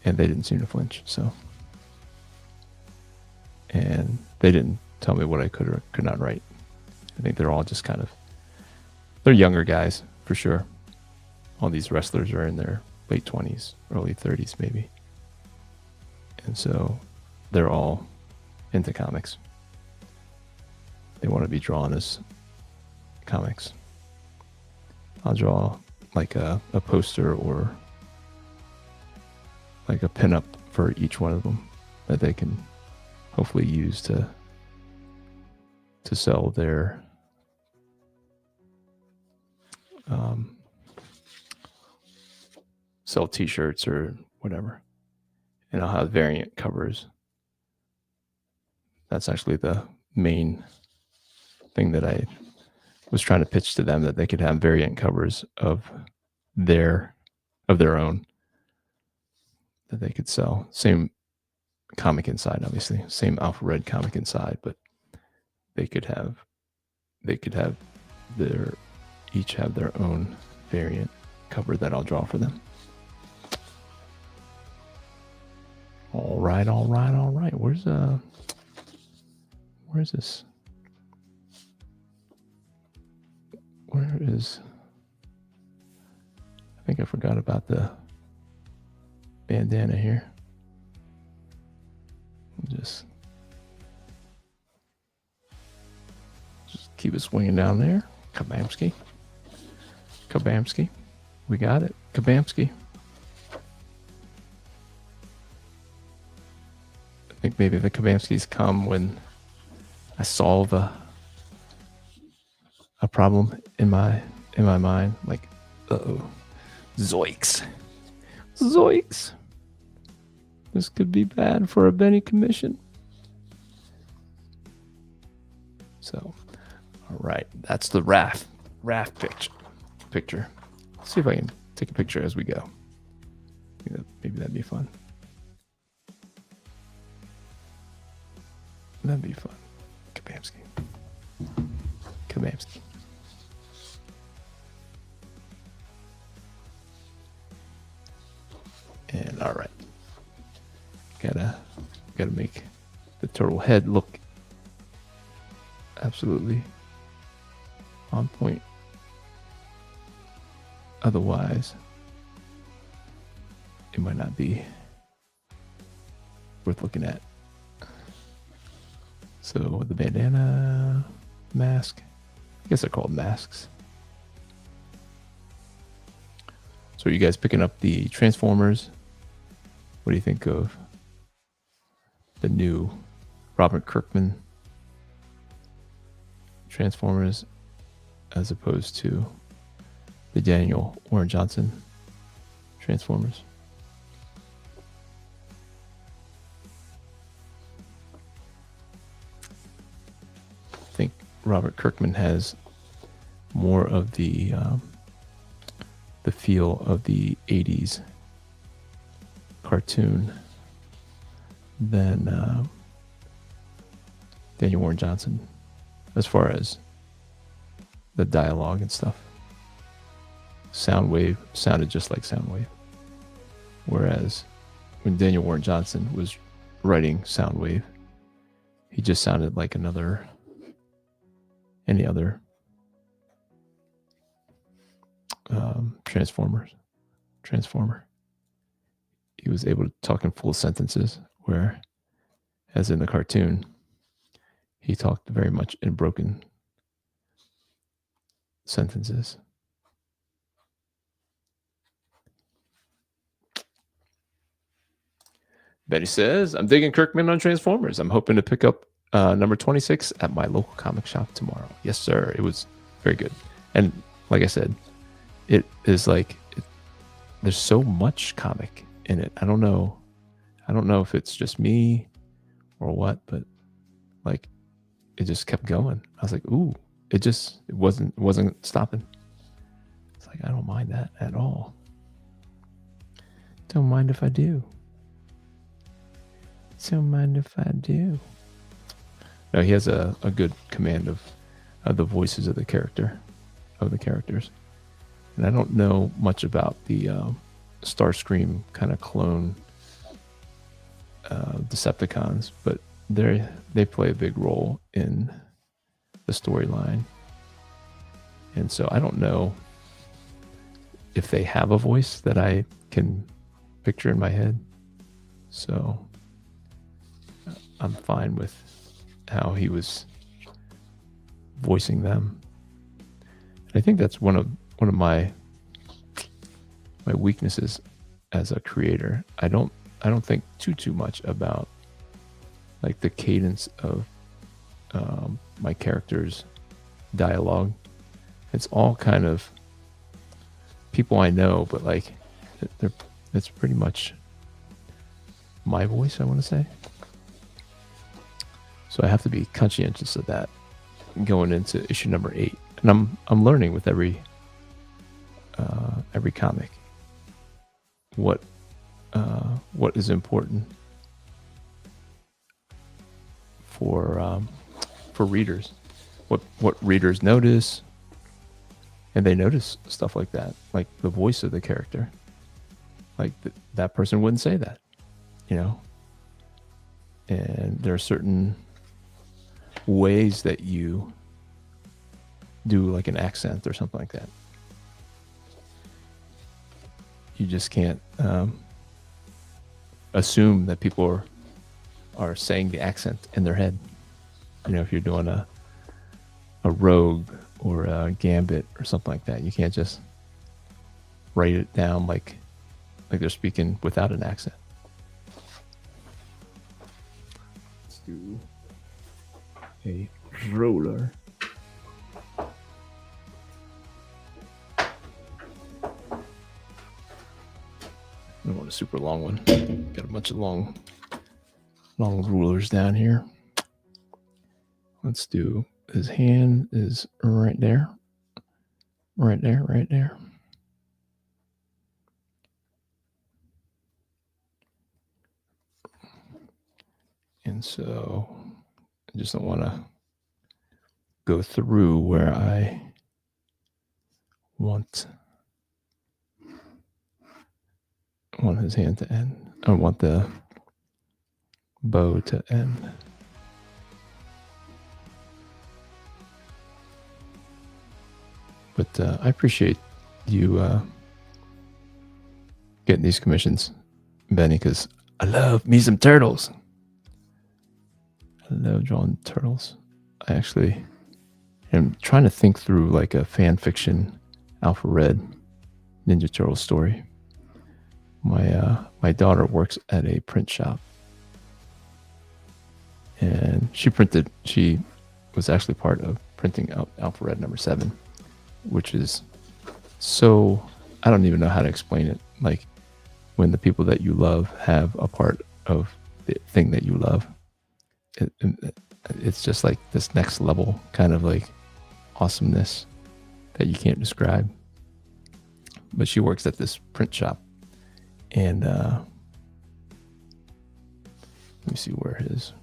and they didn't seem to flinch. So, and they didn't tell me what I could or could not write. I think they're all just they're younger guys for sure. All these wrestlers are in their late 20s, early 30s maybe. And so they're all into comics. They want to be drawn as comics. I'll draw like a poster or like a pinup for each one of them that they can hopefully use to sell their sell t-shirts or whatever. And I'll have variant covers. That's actually the main thing that I was trying to pitch to them, that they could have variant covers of their own that they could sell. Same comic inside, obviously. Same Alpha Red comic inside, but they could have each have their own variant cover that I'll draw for them. All right. Where's this? Where is? I think I forgot about the bandana here. Just keep it swinging down there. Kabamski. We got it. Kabamski. I think maybe the Kabamskis come when I solve a problem in my mind. Like, zoinks. This could be bad for a Benny commission. So, all right, that's the raft picture. Let's see if I can take a picture as we go. Maybe that'd be fun. That'd be fun. Kabamski. And all right. Gotta make the turtle head look absolutely on point. Otherwise, it might not be worth looking at. So the bandana, mask, I guess they're called masks. So are you guys picking up the Transformers? What do you think of the new Robert Kirkman Transformers as opposed to the Daniel Warren Johnson Transformers. I think Robert Kirkman has more of the feel of the 80s cartoon than Daniel Warren Johnson, as far as the dialogue and stuff. Soundwave sounded just like Soundwave, whereas when Daniel Warren Johnson was writing Soundwave, he just sounded like any other transformer. He was able to talk in full sentences, where, as in the cartoon, he talked very much in broken sentences. Betty says, I'm digging Kirkman on Transformers. I'm hoping to pick up number 26 at my local comic shop tomorrow. Yes, sir. It was very good. And like I said, it is like, there's so much comic in it. I don't know if it's just me or what, but like, it just kept going. I was like, ooh, it wasn't stopping. It's like, I don't mind that at all. Don't mind if I do. Don't mind if I do. No, he has a good command of the voices of the characters. And I don't know much about the Starscream kind of clone Decepticons, but they play a big role in the storyline. And so I don't know if they have a voice that I can picture in my head. So I'm fine with how he was voicing them. And I think that's one of my weaknesses as a creator. I don't think too much about like the cadence of my characters' dialogue. It's all kind of people I know, but like it's pretty much my voice, I want to say. So I have to be conscientious of that going into issue number 8. And I'm learning with every comic what is important for readers, what readers notice, and they notice stuff like that, like the voice of the character. Like that person wouldn't say that, and there are certain ways that you do like an accent or something like that. You just can't assume that people are saying the accent in their head. If you're doing a rogue or a gambit or something like that, you can't just write it down like they're speaking without an accent. Let's do a roller. I don't want a super long one. Got a bunch of long rulers down here. Let's do, his hand is right there. Right there. And so I just don't want to go through where I want his hand to end. I want the bow to end. But I appreciate you getting these commissions, Benny, because I love me some turtles. I love drawing turtles. I actually am trying to think through like a fan fiction Alpha Red Ninja Turtle story. My daughter works at a print shop, and she was actually part of printing out Alpha Red number 7, which is so I don't even know how to explain it. Like when the people that you love have a part of the thing that you love, it's just like this next level kind of like awesomeness that you can't describe. But she works at this print shop, and let me see where it is.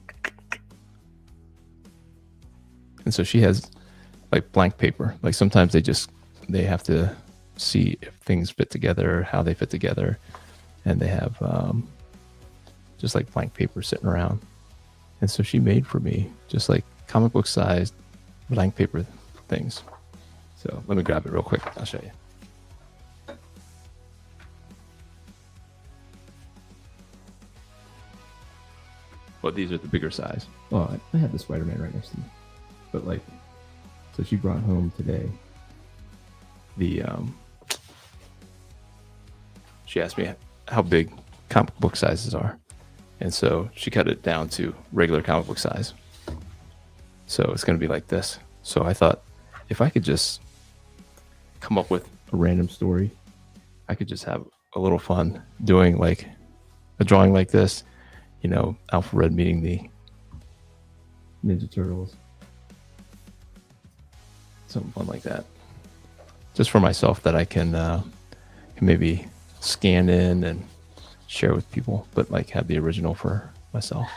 And so she has like blank paper. Like sometimes they have to see if things fit together, how they fit together, and they have just like blank paper sitting around. And so she made for me just like comic book sized blank paper things. So let me grab it real quick. I'll show you. Well, these are the bigger size. Oh, I have the Spider-Man right next to me. But like, so she brought home today the, she asked me how big comic book sizes are. And so she cut it down to regular comic book size. So it's going to be like this. So I thought if I could just come up with a random story, I could just have a little fun doing like a drawing like this, you know, Alpha Red meeting the Ninja Turtles. Something fun like that. Just for myself that I can maybe scan in and share with people, but like have the original for myself.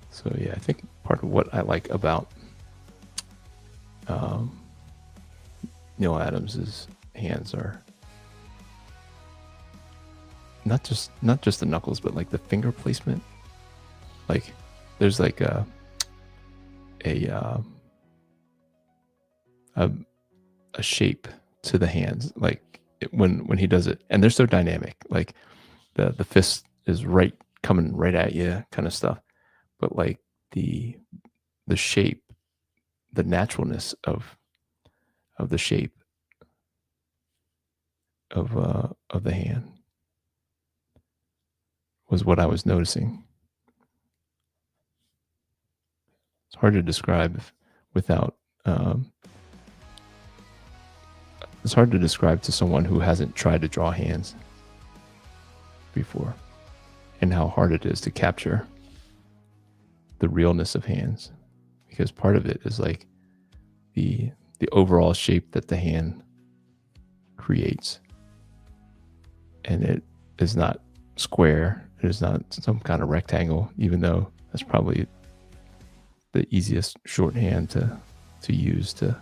So yeah, I think part of what I like about Neil Adams' hands are not just the knuckles, but like the finger placement. Like there's like a shape to the hands, like when he does it, and they're so dynamic. Like the fist is coming right at you, kind of stuff. But like the shape, the naturalness of the shape of the hand was what I was noticing. It's hard to describe without. It's hard to describe to someone who hasn't tried to draw hands before, and how hard it is to capture the realness of hands, because part of it is like the overall shape that the hand creates, and it is not square. It is not some kind of rectangle, even though that's probably the easiest shorthand to use to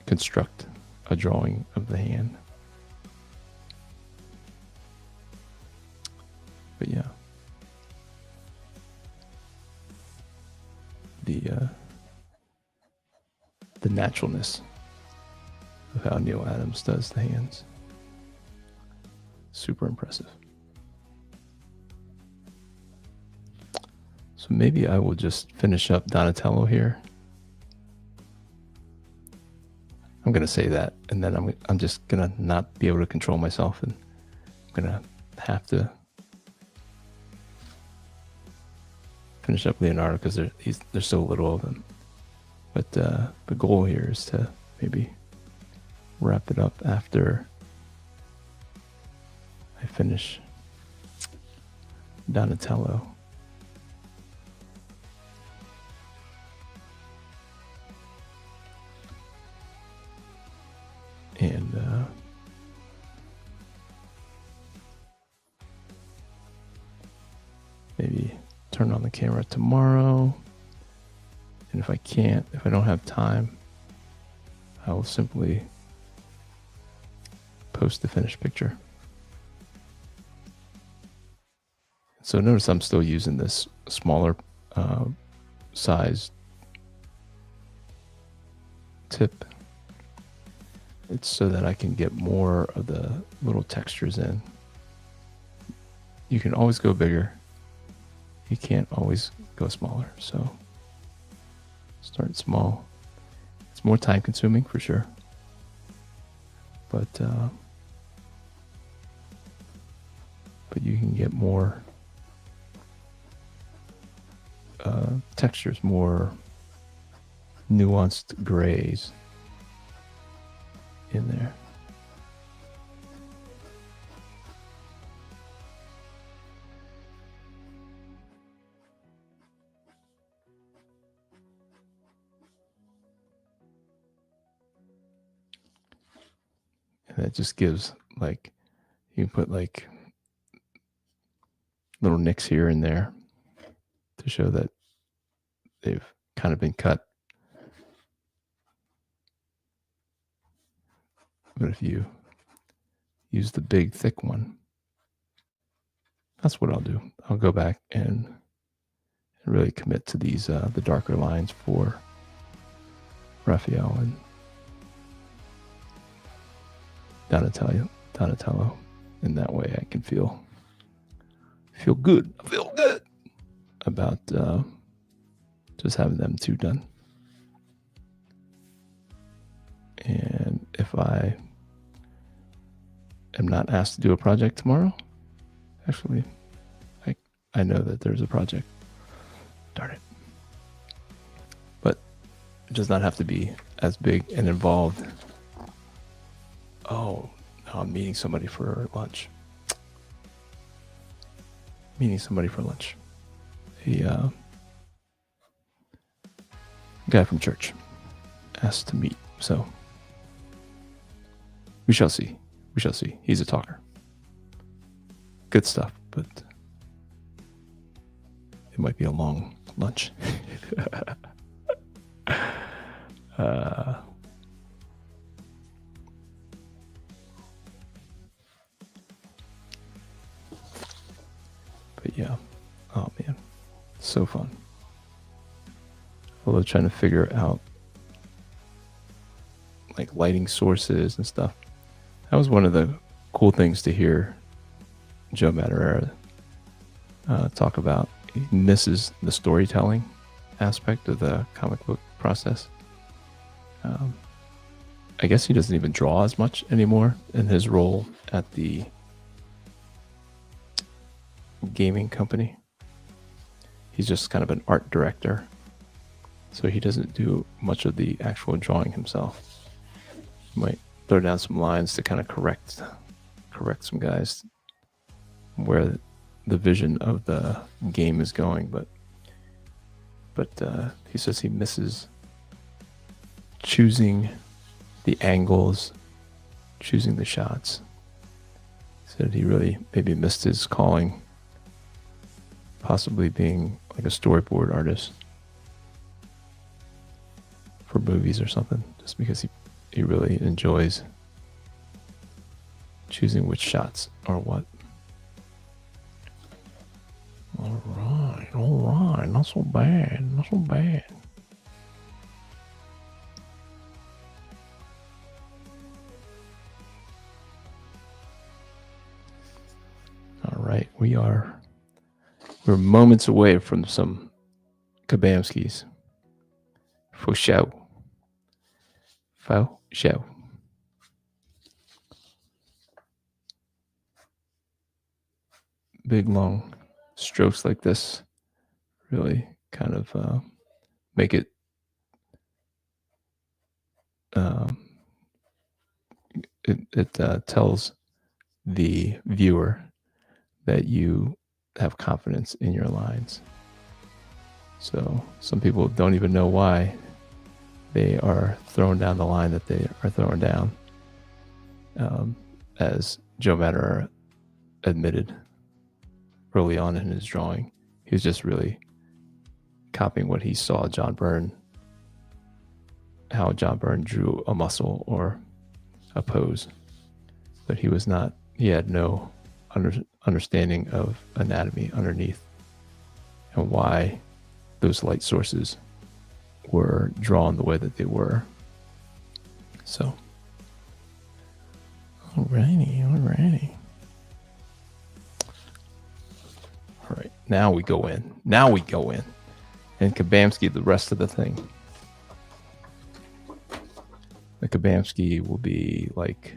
construct a drawing of the hand. But yeah, the naturalness of how Neil Adams does the hands, super impressive. So maybe I will just finish up Donatello here. I'm gonna say that, and then I'm just gonna not be able to control myself, and I'm gonna have to finish up Leonardo because there's so little of him. But the goal here is to maybe wrap it up after I finish Donatello. And maybe turn on the camera tomorrow. And if I don't have time, I will simply post the finished picture. So notice I'm still using this smaller size tip. It's so that I can get more of the little textures in. You can always go bigger. You can't always go smaller. So start small. It's more time consuming for sure. But you can get more textures, more nuanced grays in there. And that just gives, like, you can put like little nicks here and there to show that they've kind of been cut. But if you use the big thick one, that's what I'll do. I'll go back and really commit to these the darker lines for Raphael and Donatello. In that way I can feel good. I feel good about just having them two done. And if I am not asked to do a project tomorrow, actually, I know that there's a project. Darn it. But it does not have to be as big and involved. Oh, no, I'm meeting somebody for lunch. A guy from church asked to meet. So we shall see. He's a talker. Good stuff, but it might be a long lunch. But yeah, oh man, so fun. Although trying to figure out like lighting sources and stuff. That was one of the cool things to hear Joe Madureira talk about. He misses the storytelling aspect of the comic book process. I guess he doesn't even draw as much anymore in his role at the gaming company. He's just kind of an art director, so he doesn't do much of the actual drawing himself. He might throw down some lines to kind of correct some guys where the vision of the game is going, but he says he misses choosing the angles, choosing the shots. He said he really maybe missed his calling, possibly being like a storyboard artist for movies or something, just because he really enjoys choosing which shots are what. All right, not so bad. All right, we're moments away from some Kabamskis. For show. Big long strokes like this really kind of make it it tells the viewer that you have confidence in your lines. So some people don't even know why they are throwing down the line that they are throwing down. As Joe Madureira admitted early on in his drawing, he was just really copying what he saw John Byrne, how John Byrne drew a muscle or a pose, but he had no understanding of anatomy underneath and why those light sources were drawn the way that they were. So, alrighty. All right, now we go in. And Kabamski the rest of the thing. The Kabamski will be like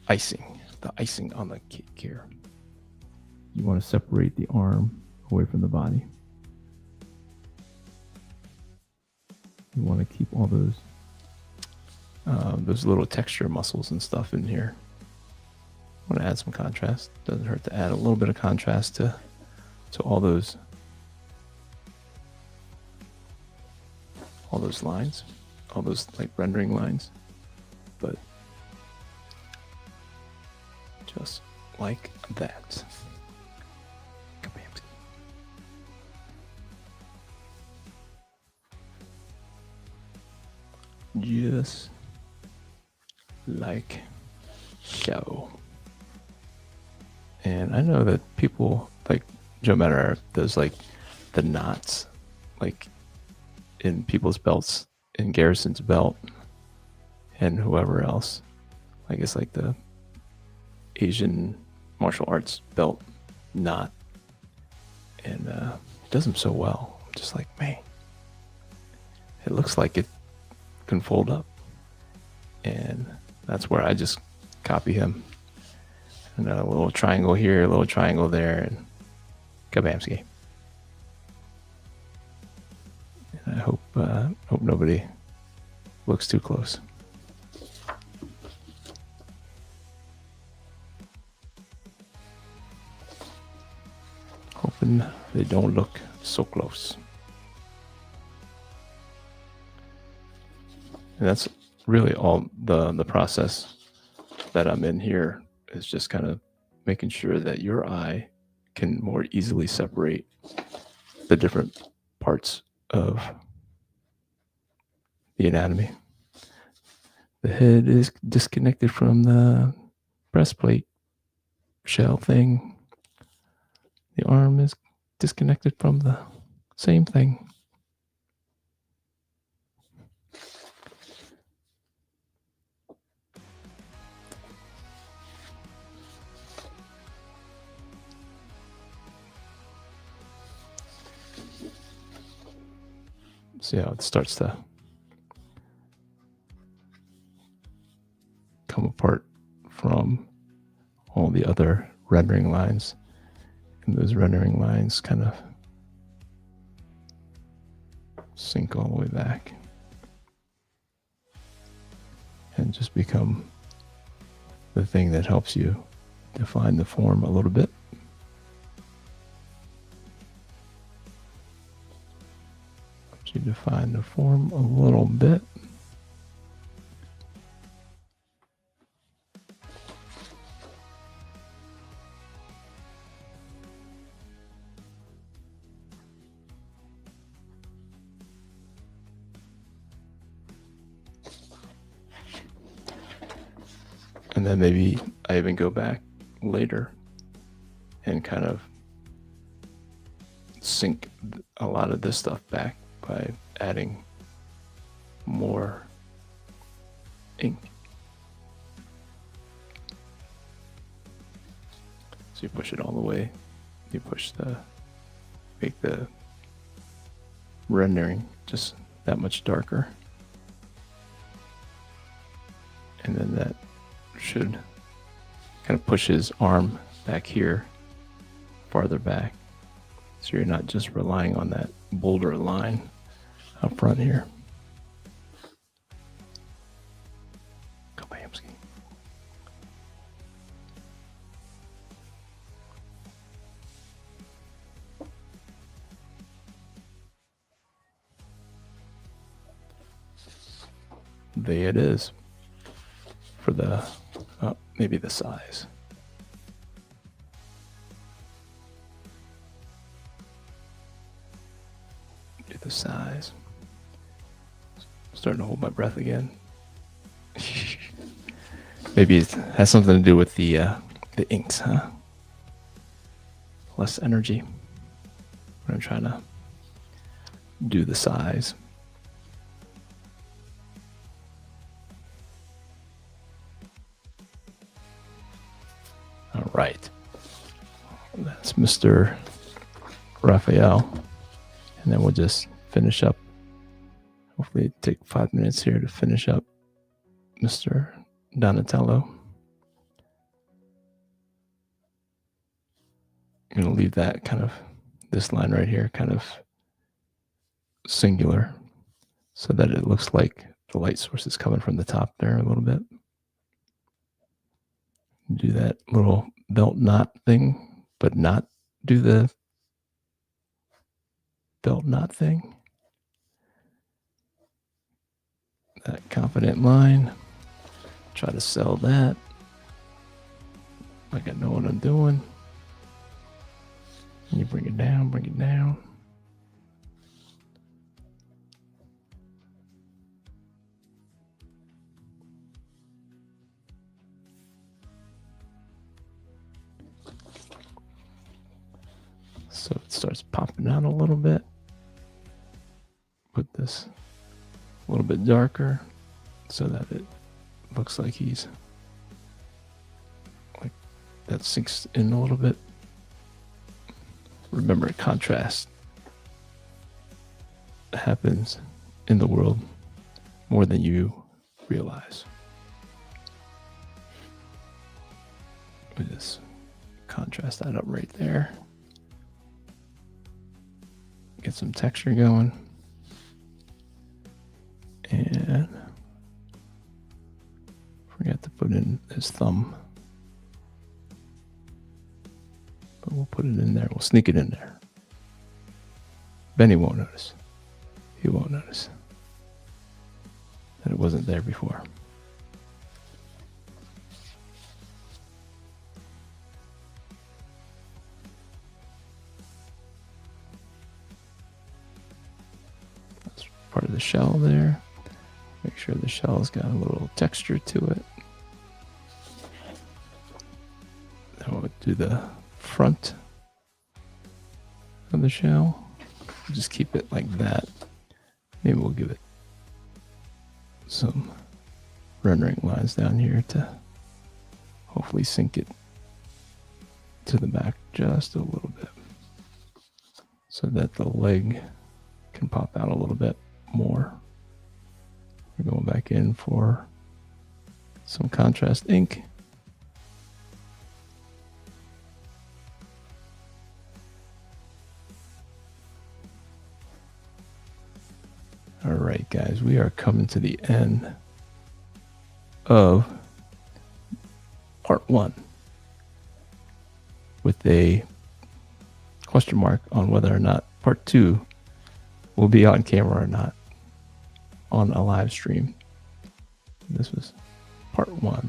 icing. The icing on the cake here. you want to separate the arm away from the body. You want to keep all those little texture muscles and stuff in here. I want to add some contrast. Doesn't hurt to add a little bit of contrast to all those lines, all those like rendering lines, but just like that. Just like so. And I know that people like Joe Matter does like the knots like in people's belts, in Garrison's belt, and whoever else. Like it's like the Asian martial arts belt knot, and does them so well. I'm just like, man, it looks like it can fold up, and that's where I just copy him. And a little triangle here, a little triangle there, and kabamski. And I hope nobody looks too close. Hoping they don't look so close. And that's really all the process that I'm in here, is just kind of making sure that your eye can more easily separate the different parts of the anatomy. The head is disconnected from the breastplate shell thing. The arm is disconnected from the same thing. See how it starts to come apart from all the other rendering lines. And those rendering lines kind of sink all the way back and just become the thing that helps you define the form a little bit. Helps you define the form a little bit. And then maybe I even go back later and kind of sink a lot of this stuff back by adding more ink. So you push it all the way. You make the rendering just that much darker. And then that should kind of push his arm back here, farther back. So you're not just relying on that boulder line up front here. Kabamski. There it is. For the maybe the size. Do the size. Starting to hold my breath again. Maybe it has something to do with the inks, huh? Less energy when I'm trying to do the size. All right. That's Mr. Raphael. And then we'll just finish up. Hopefully take 5 minutes here to finish up Mr. Donatello. I'm going to leave that kind of, this line right here, kind of singular so that it looks like the light source is coming from the top there a little bit. Do that little belt knot thing, but not do the belt knot thing. That confident line. Try to sell that like I know what I'm doing. And you bring it down, bring it down. So it starts popping out a little bit. Put this a little bit darker so that it looks like he's like that sinks in a little bit. Remember, contrast happens in the world more than you realize. We just contrast that up right there. Get some texture going. And forgot to put in his thumb. But we'll put it in there. We'll sneak it in there. Benny won't notice. He won't notice that it wasn't there before. That's part of the shell there. Make sure the shell's got a little texture to it. Then we'll do the front of the shell. Just keep it like that. Maybe we'll give it some rendering lines down here to hopefully sink it to the back just a little bit so that the leg can pop out a little bit more. We're going back in for some contrast ink. All right, guys, we are coming to the end of part 1 with a question mark on whether or not part 2 will be on camera or not on a live stream. This was part 1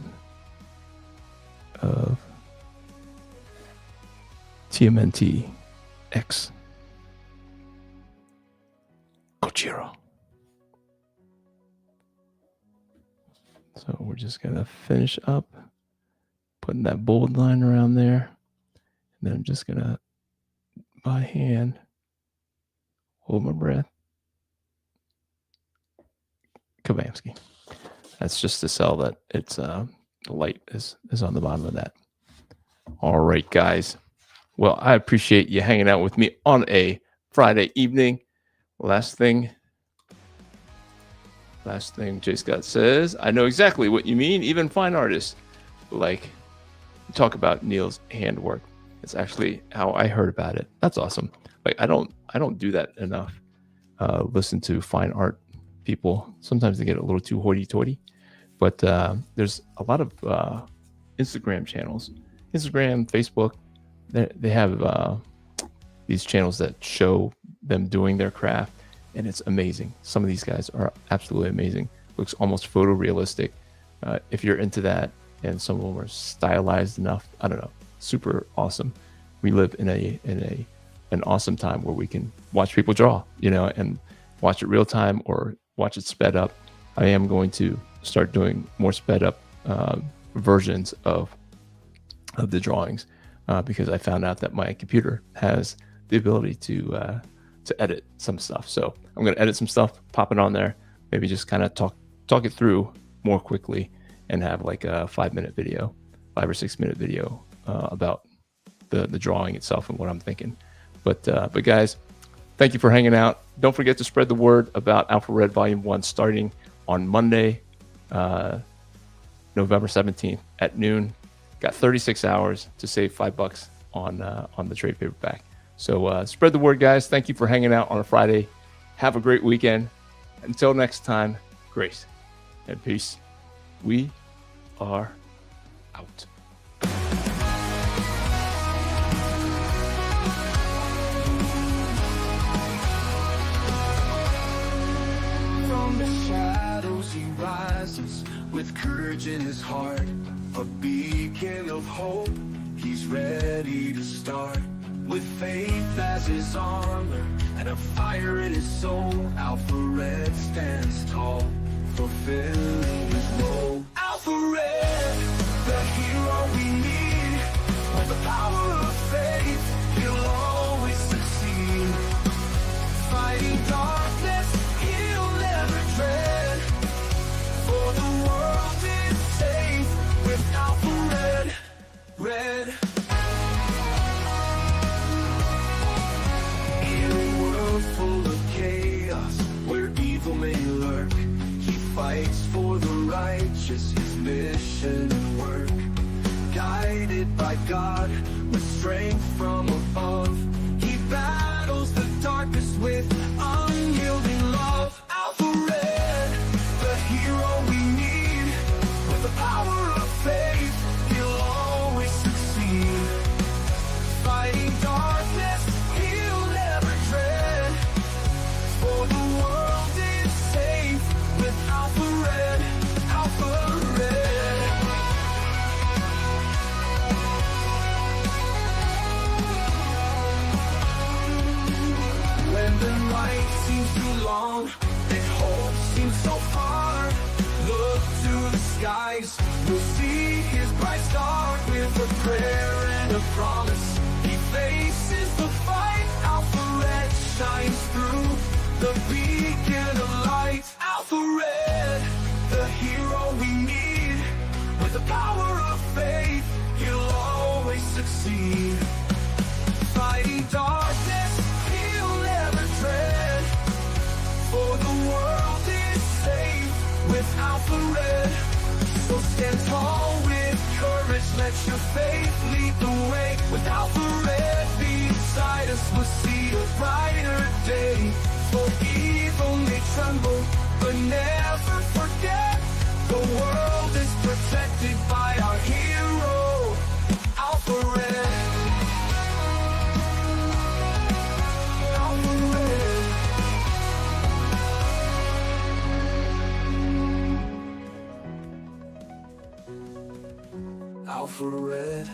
of TMNT X Godzilla. So we're just gonna finish up putting that bold line around there, and then I'm just gonna by hand hold my breath. Kavamsky. That's just to sell that it's the light is on the bottom of that. All right, guys. Well, I appreciate you hanging out with me on a Friday evening. Last thing J. Scott says, I know exactly what you mean. Even fine artists like talk about Neil's handwork. It's actually how I heard about it. That's awesome. Like I don't do that enough. Listen to fine art people. Sometimes they get a little too hoity-toity, but there's a lot of Instagram channels, Instagram, Facebook. They have these channels that show them doing their craft, and it's amazing. Some of these guys are absolutely amazing. Looks almost photorealistic. If you're into that, and some of them are stylized enough, I don't know, super awesome. We live in an awesome time where we can watch people draw, and watch it real time or watch it sped up. I am going to start doing more sped up versions of the drawings because I found out that my computer has the ability to edit some stuff. So I'm going to edit some stuff, pop it on there, maybe just kind of talk it through more quickly, and have like a 5-minute video, 5 or 6 minute video about the drawing itself and what I'm thinking. But guys, thank you for hanging out. Don't forget to spread the word about Alpha Red Volume 1 starting on Monday, November 17th at noon. Got 36 hours to save $5 on the trade paperback. So spread the word, guys. Thank you for hanging out on a Friday. Have a great weekend. Until next time, grace and peace. We are out. From the shadows he rises with courage in his heart, a beacon of hope. He's ready to start with faith as his armor and a fire in his soul. Alpha Red stands tall, fulfilling his role. Alpha Red, the hero we need. With the power of faith, he'll always succeed. Fighting darkness, he'll never dread. For the world is safe with Alpha Red. Red. In a world full of chaos, where evil may lurk, he fights for the righteous, his mission and work. Guided by God, with strength from above, he battles the darkness with unyielding love. Alpha Red, the hero we need. With the power of faith, he'll always succeed. Fighting darkness, he'll never dread. For the world is safe with Alpha Red. Alpha Red. When the night seems too long and hope seems so far, look to the skies, you'll see his bright star. With a prayer and a promise, he faces the fight. Alpha Red shines through, the beacon of light. Alpha Red, the hero we need. With the power of faith, he'll always succeed. Fighting darkness, he'll never dread. For the world is safe with Alpha Red. So stand tall with courage, let your faith lead the way. With Alpha Red beside us, we'll see a brighter day. For evil may tremble, but never forget, the world is protected by our hero, Alpha Red. Alpha Red. Alpha Red.